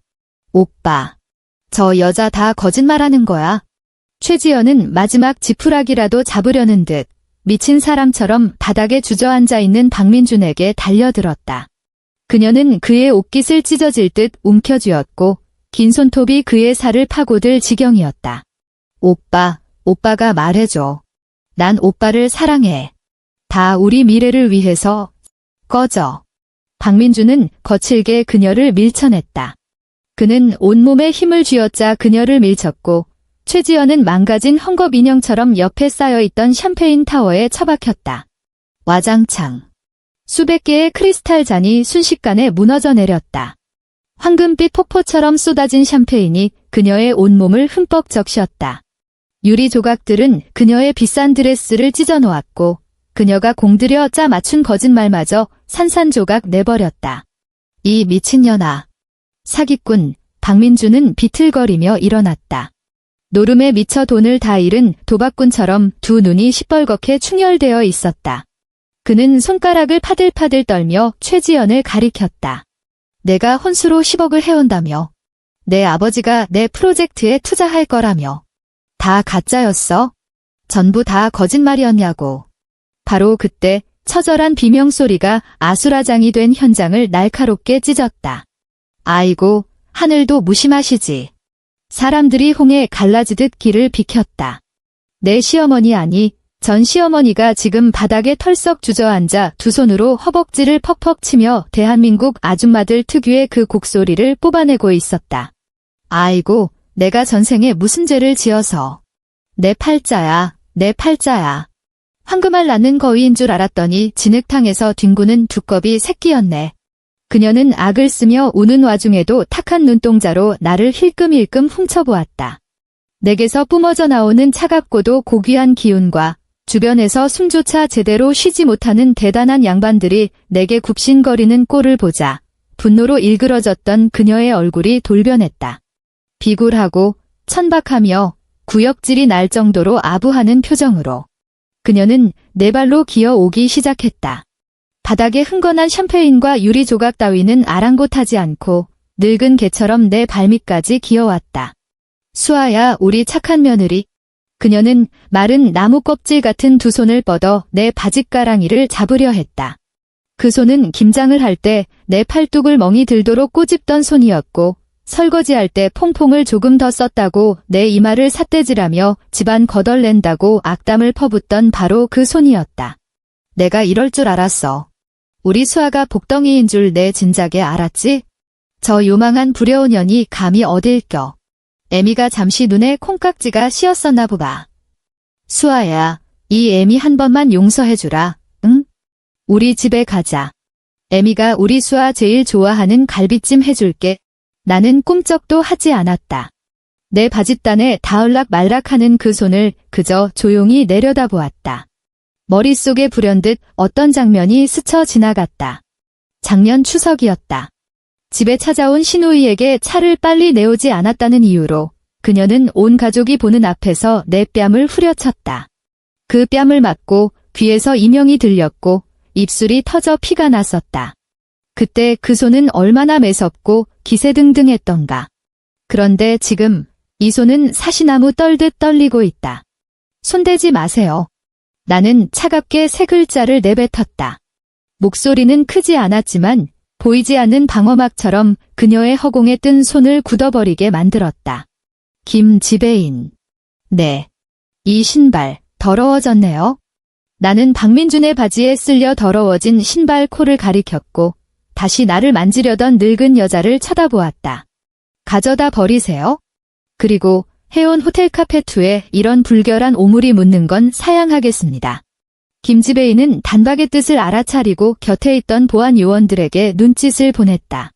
오빠. 저 여자 다 거짓말하는 거야. 최지연은 마지막 지푸라기라도 잡으려는 듯 미친 사람처럼 바닥에 주저앉아 있는 박민준에게 달려들었다. 그녀는 그의 옷깃을 찢어질 듯 움켜쥐었고 긴 손톱이 그의 살을 파고들 지경이었다. 오빠가 말해줘. 난 오빠를 사랑해. 다 우리 미래를 위해서. 꺼져. 박민준은 거칠게 그녀를 밀쳐냈다. 그는 온몸에 힘을 쥐어짜 그녀를 밀쳤고 최지연은 망가진 헝겊 인형처럼 옆에 쌓여있던 샴페인 타워에 처박혔다. 와장창. 수백 개의 크리스탈 잔이 순식간에 무너져 내렸다. 황금빛 폭포처럼 쏟아진 샴페인이 그녀의 온몸을 흠뻑 적셨다. 유리 조각들은 그녀의 비싼 드레스를 찢어놓았고 그녀가 공들여 짜 맞춘 거짓말마저 산산조각 내버렸다. 이 미친년아. 사기꾼. 박민준은 비틀거리며 일어났다. 노름에 미쳐 돈을 다 잃은 도박꾼처럼 두 눈이 시뻘겋게 충혈되어 있었다. 그는 손가락을 파들파들 떨며 최지연을 가리켰다. 내가 혼수로 10억을 해온다며. 내 아버지가 내 프로젝트에 투자할 거라며. 다 가짜였어? 전부 다 거짓말이었냐고. 바로 그때 처절한 비명소리가 아수라장이 된 현장을 날카롭게 찢었다. 아이고, 하늘도 무심하시지. 사람들이 홍해 갈라지듯 길을 비켰다. 내 시어머니 아니, 전 시어머니가 지금 바닥에 털썩 주저앉아 두 손으로 허벅지를 퍽퍽 치며 대한민국 아줌마들 특유의 그 곡소리를 뽑아내고 있었다. 아이고, 내가 전생에 무슨 죄를 지어서. 내 팔자야, 내 팔자야. 황금알 낳는 거위인 줄 알았더니 진흙탕에서 뒹구는 두꺼비 새끼였네. 그녀는 악을 쓰며 우는 와중에도 탁한 눈동자로 나를 힐끔힐끔 훔쳐보았다. 내게서 뿜어져 나오는 차갑고도 고귀한 기운과 주변에서 숨조차 제대로 쉬지 못하는 대단한 양반들이 내게 굽신거리는 꼴을 보자 분노로 일그러졌던 그녀의 얼굴이 돌변했다. 비굴하고 천박하며 구역질이 날 정도로 아부하는 표정으로 그녀는 내 발로 기어오기 시작했다. 바닥에 흥건한 샴페인과 유리 조각 따위는 아랑곳하지 않고 늙은 개처럼 내 발밑까지 기어왔다. 수아야, 우리 착한 며느리. 그녀는 마른 나무 껍질 같은 두 손을 뻗어 내 바짓가랑이를 잡으려 했다. 그 손은 김장을 할 때 내 팔뚝을 멍이 들도록 꼬집던 손이었고 설거지할 때 퐁퐁을 조금 더 썼다고 내 이마를 삿대질하며 집안 거덜낸다고 악담을 퍼붓던 바로 그 손이었다. 내가 이럴 줄 알았어. 우리 수아가 복덩이인 줄 내 진작에 알았지? 저 요망한 불려온 년이 감히 어딜 껴. 애미가 잠시 눈에 콩깍지가 씌었었나 보다. 수아야, 이 애미 한 번만 용서해주라, 응? 우리 집에 가자. 애미가 우리 수아 제일 좋아하는 갈비찜 해줄게. 나는 꿈쩍도 하지 않았다. 내 바짓단에 닿을락 말락하는 그 손을 그저 조용히 내려다보았다. 머릿속에 불현듯 어떤 장면이 스쳐 지나갔다. 작년 추석이었다. 집에 찾아온 시누이에게 차를 빨리 내오지 않았다는 이유로 그녀는 온 가족이 보는 앞에서 내 뺨을 후려쳤다. 그 뺨을 맞고 귀에서 이명이 들렸고 입술이 터져 피가 났었다. 그때 그 손은 얼마나 매섭고 기세등등했던가. 그런데 지금 이 손은 사시나무 떨듯 떨리고 있다. 손대지 마세요. 나는 차갑게 세 글자를 내뱉었다. 목소리는 크지 않았지만 보이지 않는 방어막처럼 그녀의 허공에 뜬 손을 굳어버리게 만들었다. 김지배인. 네. 이 신발 더러워졌네요. 나는 박민준의 바지에 쓸려 더러워진 신발 콜을 가리켰고 다시 나를 만지려던 늙은 여자를 쳐다보았다. 가져다 버리세요. 그리고 해온 호텔 카페2에 이런 불결한 오물이 묻는 건 사양하겠습니다. 김지배인은 단박의 뜻을 알아차리고 곁에 있던 보안 요원들에게 눈짓을 보냈다.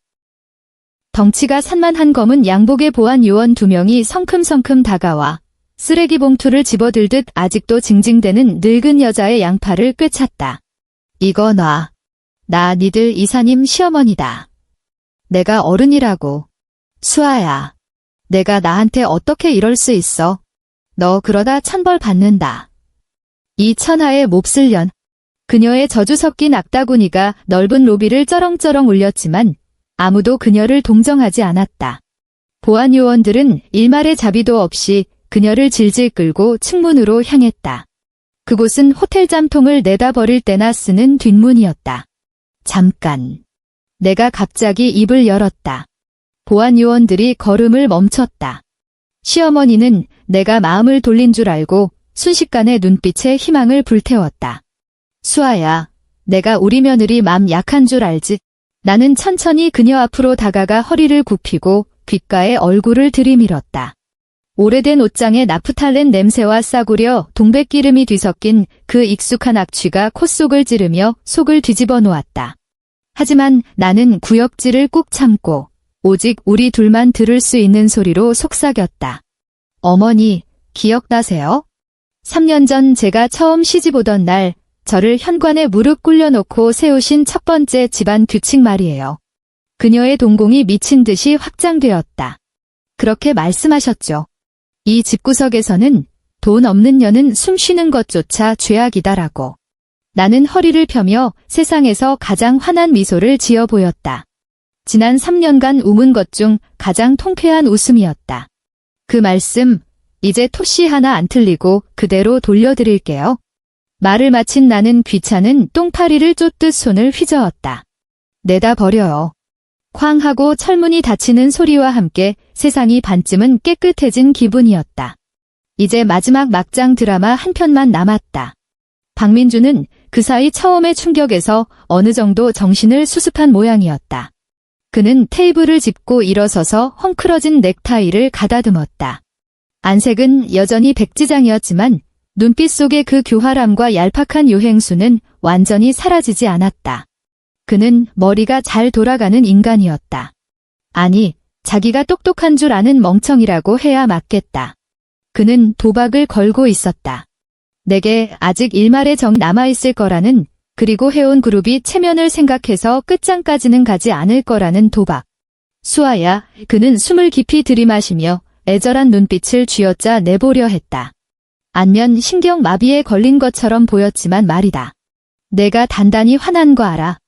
덩치가 산만한 검은 양복의 보안 요원 2명이 성큼성큼 다가와 쓰레기 봉투를 집어들듯 아직도 징징대는 늙은 여자의 양팔을 꿰찼다. 이거 놔. 나 니들 이사님 시어머니다. 내가 어른이라고. 수아야. 내가 나한테 어떻게 이럴 수 있어. 너 그러다 천벌 받는다. 이 천하의 몹쓸 년. 그녀의 저주 섞인 악다구니가 넓은 로비를 쩌렁쩌렁 울렸지만 아무도 그녀를 동정하지 않았다. 보안 요원들은 일말의 자비도 없이 그녀를 질질 끌고 측문으로 향했다. 그곳은 호텔 잠통을 내다 버릴 때나 쓰는 뒷문이었다. 잠깐. 내가 갑자기 입을 열었다. 보안 요원들이 걸음을 멈췄다. 시어머니는 내가 마음을 돌린 줄 알고 순식간에 눈빛에 희망을 불태웠다. 수아야, 내가 우리 며느리 맘 약한 줄 알지? 나는 천천히 그녀 앞으로 다가가 허리를 굽히고 귓가에 얼굴을 들이밀었다. 오래된 옷장에 나프탈렌 냄새와 싸구려 동백기름이 뒤섞인 그 익숙한 악취가 콧속을 찌르며 속을 뒤집어 놓았다. 하지만 나는 구역질을 꾹 참고 오직 우리 둘만 들을 수 있는 소리로 속삭였다. 어머니, 기억나세요? 3년 전 제가 처음 시집 오던 날 저를 현관에 무릎 꿇려놓고 세우신 첫 번째 집안 규칙 말이에요. 그녀의 동공이 미친 듯이 확장되었다. 그렇게 말씀하셨죠. 이 집구석에서는 돈 없는 년은 숨 쉬는 것조차 죄악이다라고. 나는 허리를 펴며 세상에서 가장 환한 미소를 지어 보였다. 지난 3년간 웃은 것 중 가장 통쾌한 웃음이었다. 그 말씀, 이제 토씨 하나 안 틀리고 그대로 돌려드릴게요. 말을 마친 나는 귀찮은 똥파리를 쫓듯 손을 휘저었다. 내다 버려요. 쾅 하고 철문이 닫히는 소리와 함께 세상이 반쯤은 깨끗해진 기분이었다. 이제 마지막 막장 드라마 한 편만 남았다. 박민주는 그 사이 처음의 충격에서 어느 정도 정신을 수습한 모양이었다. 그는 테이블을 짚고 일어서서 헝클어진 넥타이를 가다듬었다. 안색은 여전히 백지장이었지만 눈빛 속의 그 교활함과 얄팍한 요행수는 완전히 사라지지 않았다. 그는 머리가 잘 돌아가는 인간이었다. 아니, 자기가 똑똑한 줄 아는 멍청이라고 해야 맞겠다. 그는 도박을 걸고 있었다. 내게 아직 일말의 정이 남아있을 거라는, 그리고 해온 그룹이 체면을 생각해서 끝장까지는 가지 않을 거라는 도박. 수아야, 그는 숨을 깊이 들이마시며 애절한 눈빛을 쥐어짜 내보려 했다. 안면 신경마비에 걸린 것처럼 보였지만 말이다. 내가 단단히 화난 거 알아.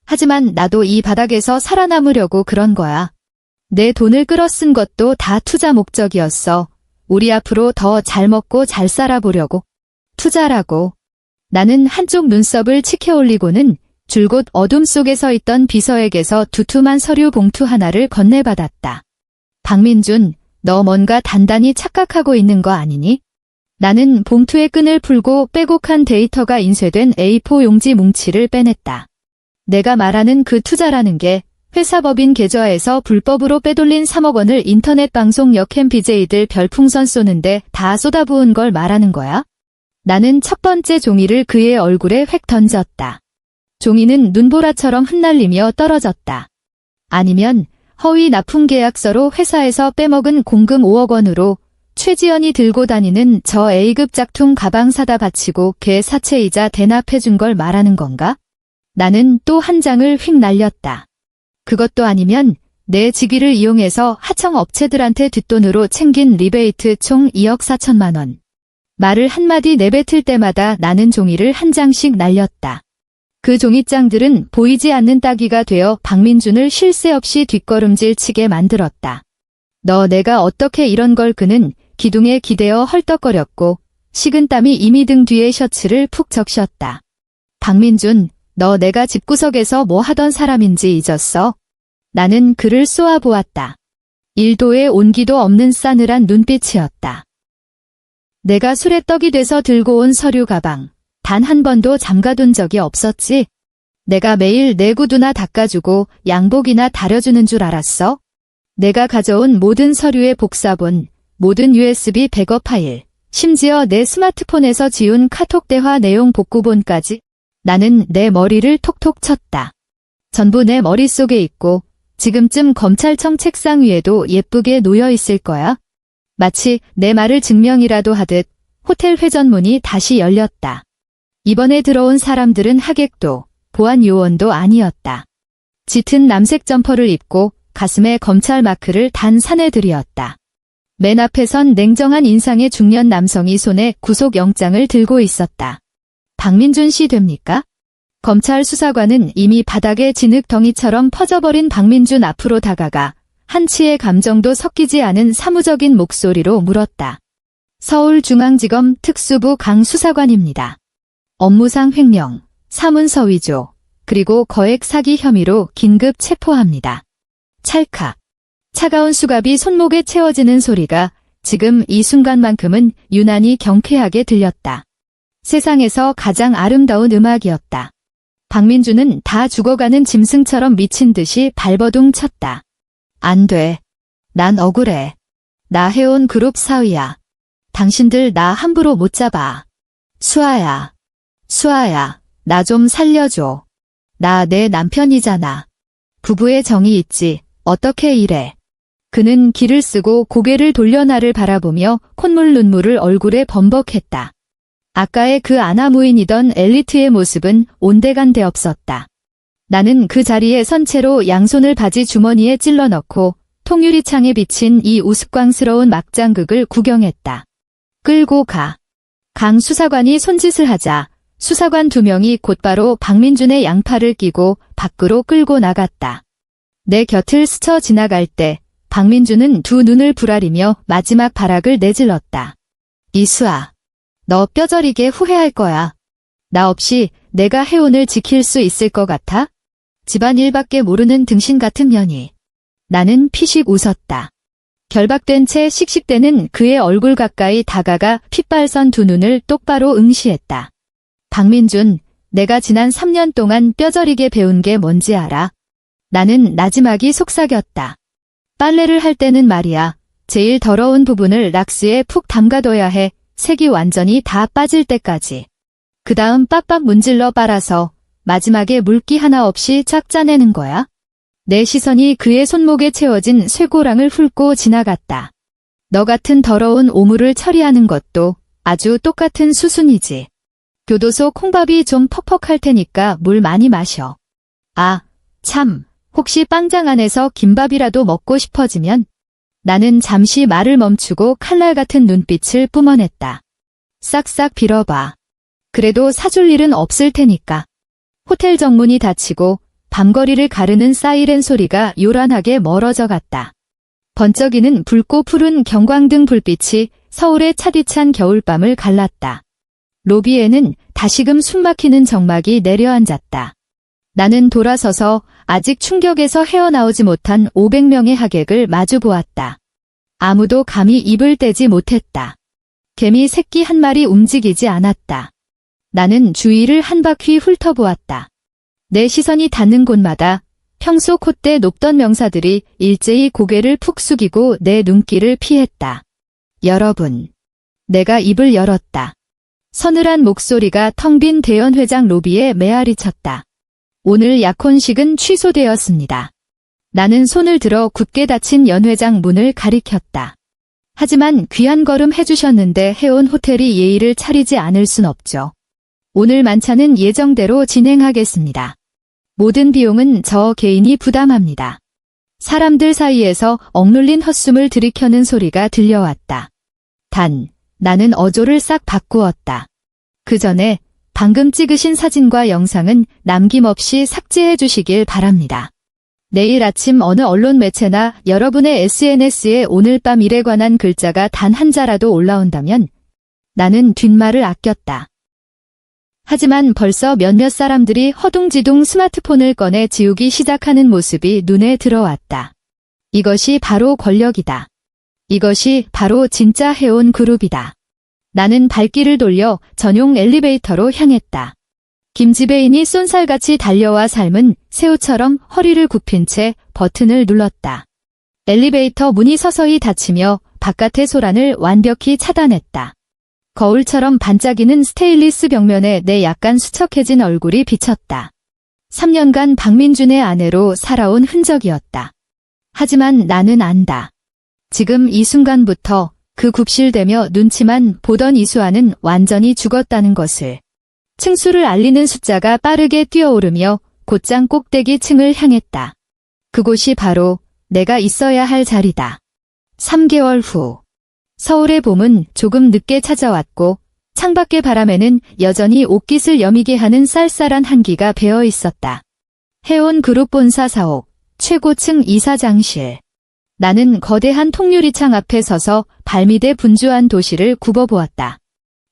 하지만 나도 이 바닥에서 살아남으려고 그런 거야. 내 돈을 끌어쓴 것도 다 투자 목적이었어. 우리 앞으로 더 잘 먹고 잘 살아보려고. 투자라고. 나는 한쪽 눈썹을 치켜 올리고는 줄곧 어둠 속에 서 있던 비서에게서 두툼한 서류 봉투 하나를 건네받았다. 박민준, 너 뭔가 단단히 착각하고 있는 거 아니니? 나는 봉투의 끈을 풀고 빼곡한 데이터가 인쇄된 A4 용지 뭉치를 빼냈다. 내가 말하는 그 투자라는 게 회사 법인 계좌에서 불법으로 빼돌린 3억 원을 인터넷 방송 역캠 BJ들 별풍선 쏘는데 다 쏟아부은 걸 말하는 거야? 나는 첫 번째 종이를 그의 얼굴에 획 던졌다. 종이는 눈보라처럼 흩날리며 떨어졌다. 아니면 허위 납품 계약서로 회사에서 빼먹은 공금 5억 원으로 최지연이 들고 다니는 저 A급 짝퉁 가방 사다 바치고 걔 사채이자 대납해준 걸 말하는 건가? 나는 또 한 장을 휙 날렸다. 그것도 아니면 내 직위를 이용해서 하청 업체들한테 뒷돈으로 챙긴 리베이트 총 2억 4천만 원. 말을 한마디 내뱉을 때마다 나는 종이를 한 장씩 날렸다. 그 종이장들은 보이지 않는 따귀가 되어 박민준을 쉴 새 없이 뒷걸음질 치게 만들었다. 너 내가 어떻게 이런 걸. 그는 기둥에 기대어 헐떡거렸고 식은땀이 이미 등 뒤에 셔츠를 푹 적셨다. 박민준, 너 내가 집구석에서 뭐 하던 사람인지 잊었어? 나는 그를 쏘아보았다. 1도의 온기도 없는 싸늘한 눈빛이었다. 내가 술에 떡이 돼서 들고 온 서류 가방, 단 한 번도 잠가둔 적이 없었지? 내가 매일 내 구두나 닦아주고 양복이나 다려주는 줄 알았어? 내가 가져온 모든 서류의 복사본, 모든 USB 백업 파일, 심지어 내 스마트폰에서 지운 카톡 대화 내용 복구본까지. 나는 내 머리를 톡톡 쳤다. 전부 내 머릿속에 있고 지금쯤 검찰청 책상 위에도 예쁘게 놓여 있을 거야. 마치 내 말을 증명이라도 하듯 호텔 회전문이 다시 열렸다. 이번에 들어온 사람들은 하객도 보안 요원도 아니었다. 짙은 남색 점퍼를 입고 가슴에 검찰 마크를 단 사내들이었다. 맨 앞에선 냉정한 인상의 중년 남성이 손에 구속영장을 들고 있었다. 박민준 씨 됩니까? 검찰 수사관은 이미 바닥에 진흙덩이처럼 퍼져버린 박민준 앞으로 다가가 한치의 감정도 섞이지 않은 사무적인 목소리로 물었다. 서울중앙지검 특수부 강 수사관입니다. 업무상 횡령, 사문서 위조, 그리고 거액 사기 혐의로 긴급 체포합니다. 찰칵. 차가운 수갑이 손목에 채워지는 소리가 지금 이 순간만큼은 유난히 경쾌하게 들렸다. 세상에서 가장 아름다운 음악이었다. 박민준은 다 죽어가는 짐승처럼 미친 듯이 발버둥 쳤다. 안 돼. 난 억울해. 나 해온 그룹 사위야. 당신들 나 함부로 못 잡아. 수아야. 수아야, 나 좀 살려줘. 나 내 남편이잖아. 부부의 정이 있지. 어떻게 이래. 그는 기를 쓰고 고개를 돌려 나를 바라보며 콧물 눈물을 얼굴에 범벅했다. 아까의 그 아나무인이던 엘리트의 모습은 온데간데 없었다. 나는 그 자리에 선 채로 양손을 바지 주머니에 찔러 넣고 통유리창에 비친 이 우스꽝스러운 막장극을 구경했다. 끌고 가. 강 수사관이 손짓을 하자 수사관 2명이 곧바로 박민준의 양팔을 끼고 밖으로 끌고 나갔다. 내 곁을 스쳐 지나갈 때 박민준은 두 눈을 부라리며 마지막 발악을 내질렀다. 이수아. 너 뼈저리게 후회할 거야. 나 없이 내가 해운을 지킬 수 있을 것 같아? 집안일밖에 모르는 등신 같은 년이. 나는 피식 웃었다. 결박된 채 씩씩대는 그의 얼굴 가까이 다가가 핏발선 두 눈을 똑바로 응시했다. 박민준, 내가 지난 3년 동안 뼈저리게 배운 게 뭔지 알아? 나는 나지막이 속삭였다. 빨래를 할 때는 말이야. 제일 더러운 부분을 락스에 푹 담가둬야 해. 색이 완전히 다 빠질 때까지. 그 다음 빡빡 문질러 빨아서 마지막에 물기 하나 없이 쫙 짜내는 거야. 내 시선이 그의 손목에 채워진 쇠고랑을 훑고 지나갔다. 너 같은 더러운 오물을 처리하는 것도 아주 똑같은 수순이지. 교도소 콩밥이 좀 퍽퍽할 테니까 물 많이 마셔. 아, 참, 혹시 빵장 안에서 김밥이라도 먹고 싶어지면? 나는 잠시 말을 멈추고 칼날 같은 눈빛을 뿜어냈다. 싹싹 빌어봐. 그래도 사줄 일은 없을 테니까. 호텔 정문이 닫히고 밤거리를 가르는 사이렌 소리가 요란하게 멀어져 갔다. 번쩍이는 붉고 푸른 경광등 불빛이 서울의 차디찬 겨울밤을 갈랐다. 로비에는 다시금 숨막히는 정막이 내려앉았다. 나는 돌아서서 아직 충격에서 헤어나오지 못한 500명의 하객을 마주보았다. 아무도 감히 입을 떼지 못했다. 개미 새끼 한 마리 움직이지 않았다. 나는 주위를 한 바퀴 훑어보았다. 내 시선이 닿는 곳마다 평소 콧대 높던 명사들이 일제히 고개를 푹 숙이고 내 눈길을 피했다. 여러분. 내가 입을 열었다. 서늘한 목소리가 텅 빈 대연회장 로비에 메아리쳤다. 오늘 약혼식은 취소되었습니다. 나는 손을 들어 굳게 닫힌 연회장 문을 가리켰다. 하지만 귀한 걸음 해주셨는데 해온 호텔이 예의를 차리지 않을 순 없죠. 오늘 만찬은 예정대로 진행하겠습니다. 모든 비용은 저 개인이 부담합니다. 사람들 사이에서 억눌린 헛숨을 들이켜는 소리가 들려왔다. 단, 나는 어조를 싹 바꾸었다. 그 전에 방금 찍으신 사진과 영상은 남김없이 삭제해 주시길 바랍니다. 내일 아침 어느 언론 매체나 여러분의 SNS에 오늘 밤 일에 관한 글자가 단 한 자라도 올라온다면 나는 뒷말을 아꼈다. 하지만 벌써 몇몇 사람들이 허둥지둥 스마트폰을 꺼내 지우기 시작하는 모습이 눈에 들어왔다. 이것이 바로 권력이다. 이것이 바로 진짜 해온 그룹이다. 나는 발길을 돌려 전용 엘리베이터로 향했다. 김지배인이 쏜살같이 달려와 삶은 새우처럼 허리를 굽힌 채 버튼을 눌렀다. 엘리베이터 문이 서서히 닫히며 바깥의 소란을 완벽히 차단했다. 거울처럼 반짝이는 스테인리스 벽면에 내 약간 수척해진 얼굴이 비쳤다. 3년간 박민준의 아내로 살아온 흔적이었다. 하지만 나는 안다. 지금 이 순간부터 그 굽실대며 눈치만 보던 이수아는 완전히 죽었다는 것을. 층수를 알리는 숫자가 빠르게 뛰어오르며 곧장 꼭대기 층을 향했다. 그곳이 바로 내가 있어야 할 자리다. 3개월 후. 서울의 봄은 조금 늦게 찾아왔고 창밖의 바람에는 여전히 옷깃을 여미게 하는 쌀쌀한 한기가 배어 있었다. 해온 그룹 본사 사옥, 최고층 이사장실. 나는 거대한 통유리창 앞에 서서 발밑에 분주한 도시를 굽어보았다.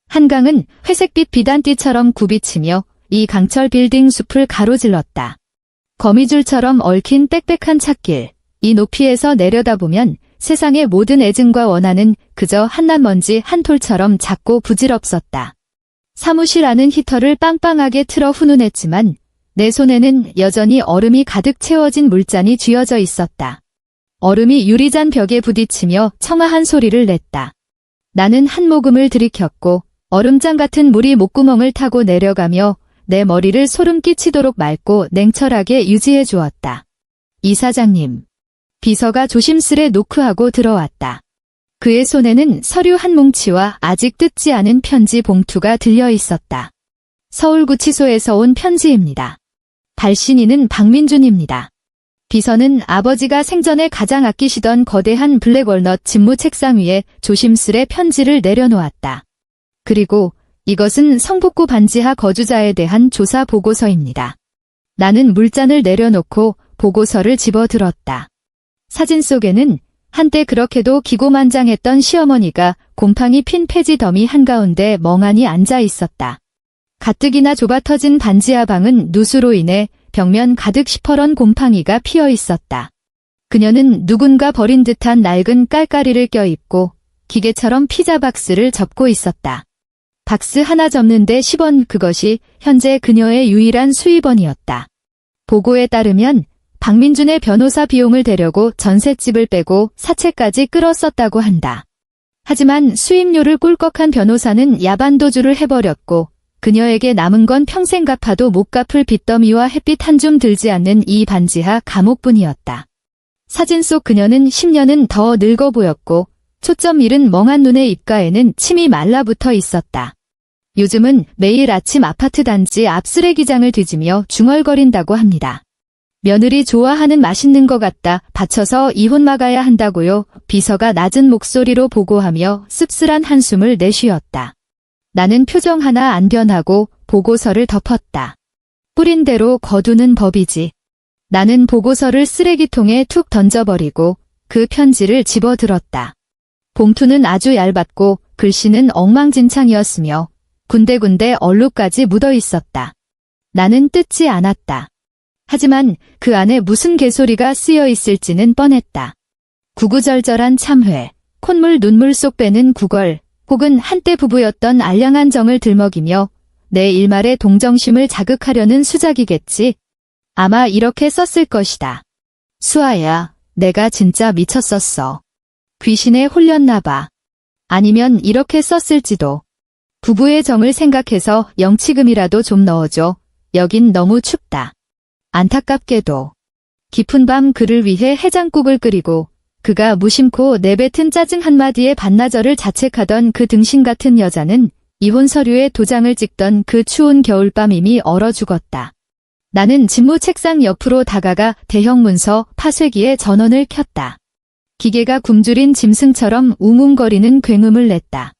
한강은 회색빛 비단띠처럼 굽이치며 이 강철 빌딩 숲을 가로질렀다. 거미줄처럼 얽힌 빽빽한 찻길, 이 높이에서 내려다보면 세상의 모든 애증과 원한은 그저 한낱먼지 한 톨처럼 작고 부질없었다. 사무실 안은 히터를 빵빵하게 틀어 훈훈했지만 내 손에는 여전히 얼음이 가득 채워진 물잔이 쥐어져 있었다. 얼음이 유리잔 벽에 부딪히며 청아한 소리를 냈다. 나는 한 모금을 들이켰고 얼음장 같은 물이 목구멍을 타고 내려가며 내 머리를 소름 끼치도록 맑고 냉철하게 유지해 주었다. 이사장님. 비서가 조심스레 노크하고 들어왔다. 그의 손에는 서류 한 뭉치와 아직 뜯지 않은 편지 봉투가 들려 있었다. 서울구치소에서 온 편지입니다. 발신인은 박민준입니다. 비서는 아버지가 생전에 가장 아끼시던 거대한 블랙월넛 집무 책상 위에 조심스레 편지를 내려놓았다. 그리고 이것은 성북구 반지하 거주자에 대한 조사 보고서입니다. 나는 물잔을 내려놓고 보고서를 집어들었다. 사진 속에는 한때 그렇게도 기고만장했던 시어머니가 곰팡이 핀 폐지 더미 한가운데 멍하니 앉아 있었다. 가뜩이나 좁아터진 반지하 방은 누수로 인해 벽면 가득 시퍼런 곰팡이가 피어 있었다. 그녀는 누군가 버린 듯한 낡은 깔깔이를 껴입고 기계처럼 피자 박스를 접고 있었다. 박스 하나 접는데 10원, 그것이 현재 그녀의 유일한 수입원이었다. 보고에 따르면 박민준의 변호사 비용을 대려고 전셋집을 빼고 사채까지 끌었었다고 한다. 하지만 수임료를 꿀꺽한 변호사는 야반도주를 해버렸고 그녀에게 남은 건 평생 갚아도 못 갚을 빚더미와 햇빛 한 줌 들지 않는 이 반지하 감옥뿐이었다. 사진 속 그녀는 10년은 더 늙어 보였고 초점 잃은 멍한 눈의 입가에는 침이 말라붙어 있었다. 요즘은 매일 아침 아파트 단지 앞 쓰레기장을 뒤지며 중얼거린다고 합니다. 며느리 좋아하는 맛있는 거 갖다 바쳐서 이혼 막아야 한다고요. 비서가 낮은 목소리로 보고하며 씁쓸한 한숨을 내쉬었다. 나는 표정 하나 안 변하고 보고서를 덮었다. 뿌린 대로 거두는 법이지. 나는 보고서를 쓰레기통에 툭 던져버리고 그 편지를 집어들었다. 봉투는 아주 얇았고 글씨는 엉망진창이었으며 군데군데 얼룩까지 묻어 있었다. 나는 뜯지 않았다. 하지만 그 안에 무슨 개소리가 쓰여 있을지는 뻔했다. 구구절절한 참회, 콧물 눈물 쏙 빼는 구걸, 혹은 한때 부부였던 알량한 정을 들먹이며 내 일말의 동정심을 자극하려는 수작이겠지. 아마 이렇게 썼을 것이다. 수아야, 내가 진짜 미쳤었어. 귀신에 홀렸나 봐. 아니면 이렇게 썼을지도. 부부의 정을 생각해서 영치금이라도 좀 넣어줘. 여긴 너무 춥다. 안타깝게도. 깊은 밤 그를 위해 해장국을 끓이고 그가 무심코 내뱉은 짜증 한마디에 반나절을 자책하던 그 등신 같은 여자는 이혼 서류에 도장을 찍던 그 추운 겨울밤 이미 얼어 죽었다. 나는 집무 책상 옆으로 다가가 대형 문서 파쇄기에 전원을 켰다. 기계가 굶주린 짐승처럼 웅웅거리는 굉음을 냈다.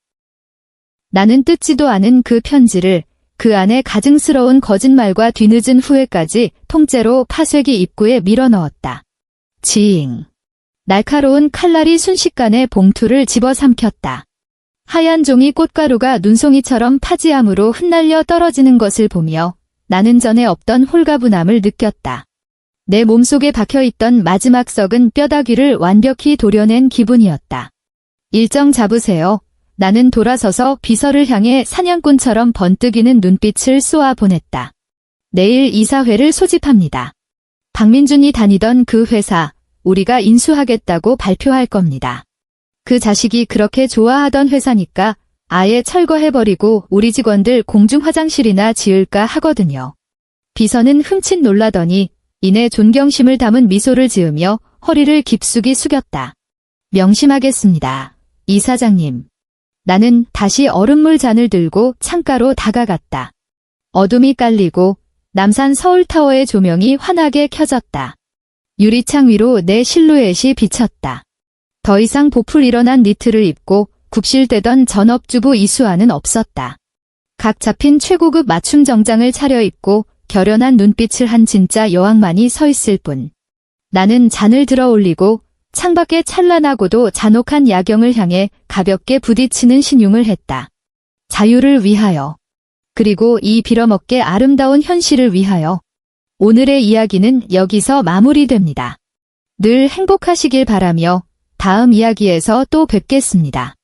나는 뜯지도 않은 그 편지를 그 안에 가증스러운 거짓말과 뒤늦은 후회까지 통째로 파쇄기 입구에 밀어넣었다. 지잉. 날카로운 칼날이 순식간에 봉투를 집어삼켰다. 하얀 종이 꽃가루가 눈송이처럼 파지암으로 흩날려 떨어지는 것을 보며 나는 전에 없던 홀가분함을 느꼈다. 내 몸속에 박혀있던 마지막 썩은 뼈다귀를 완벽히 도려낸 기분이었다. 일정 잡으세요. 나는 돌아서서 비서를 향해 사냥꾼처럼 번뜩이는 눈빛을 쏘아 보냈다. 내일 이사회를 소집합니다. 박민준이 다니던 그 회사, 우리가 인수하겠다고 발표할 겁니다. 그 자식이 그렇게 좋아하던 회사니까 아예 철거해버리고 우리 직원들 공중 화장실이나 지을까 하거든요. 비서는 흠칫 놀라더니 이내 존경심을 담은 미소를 지으며 허리를 깊숙이 숙였다. 명심하겠습니다. 이사장님. 나는 다시 얼음물 잔을 들고 창가로 다가갔다. 어둠이 깔리고 남산 서울타워의 조명이 환하게 켜졌다. 유리창 위로 내 실루엣이 비쳤다. 더 이상 보풀 일어난 니트를 입고 굽실대던 전업주부 이수아는 없었다. 각 잡힌 최고급 맞춤 정장을 차려입고 결연한 눈빛을 한 진짜 여왕만이 서 있을 뿐. 나는 잔을 들어 올리고 창밖에 찬란하고도 잔혹한 야경을 향해 가볍게 부딪히는 신용을 했다. 자유를 위하여. 그리고 이 빌어먹게 아름다운 현실을 위하여. 오늘의 이야기는 여기서 마무리됩니다. 늘 행복하시길 바라며 다음 이야기에서 또 뵙겠습니다.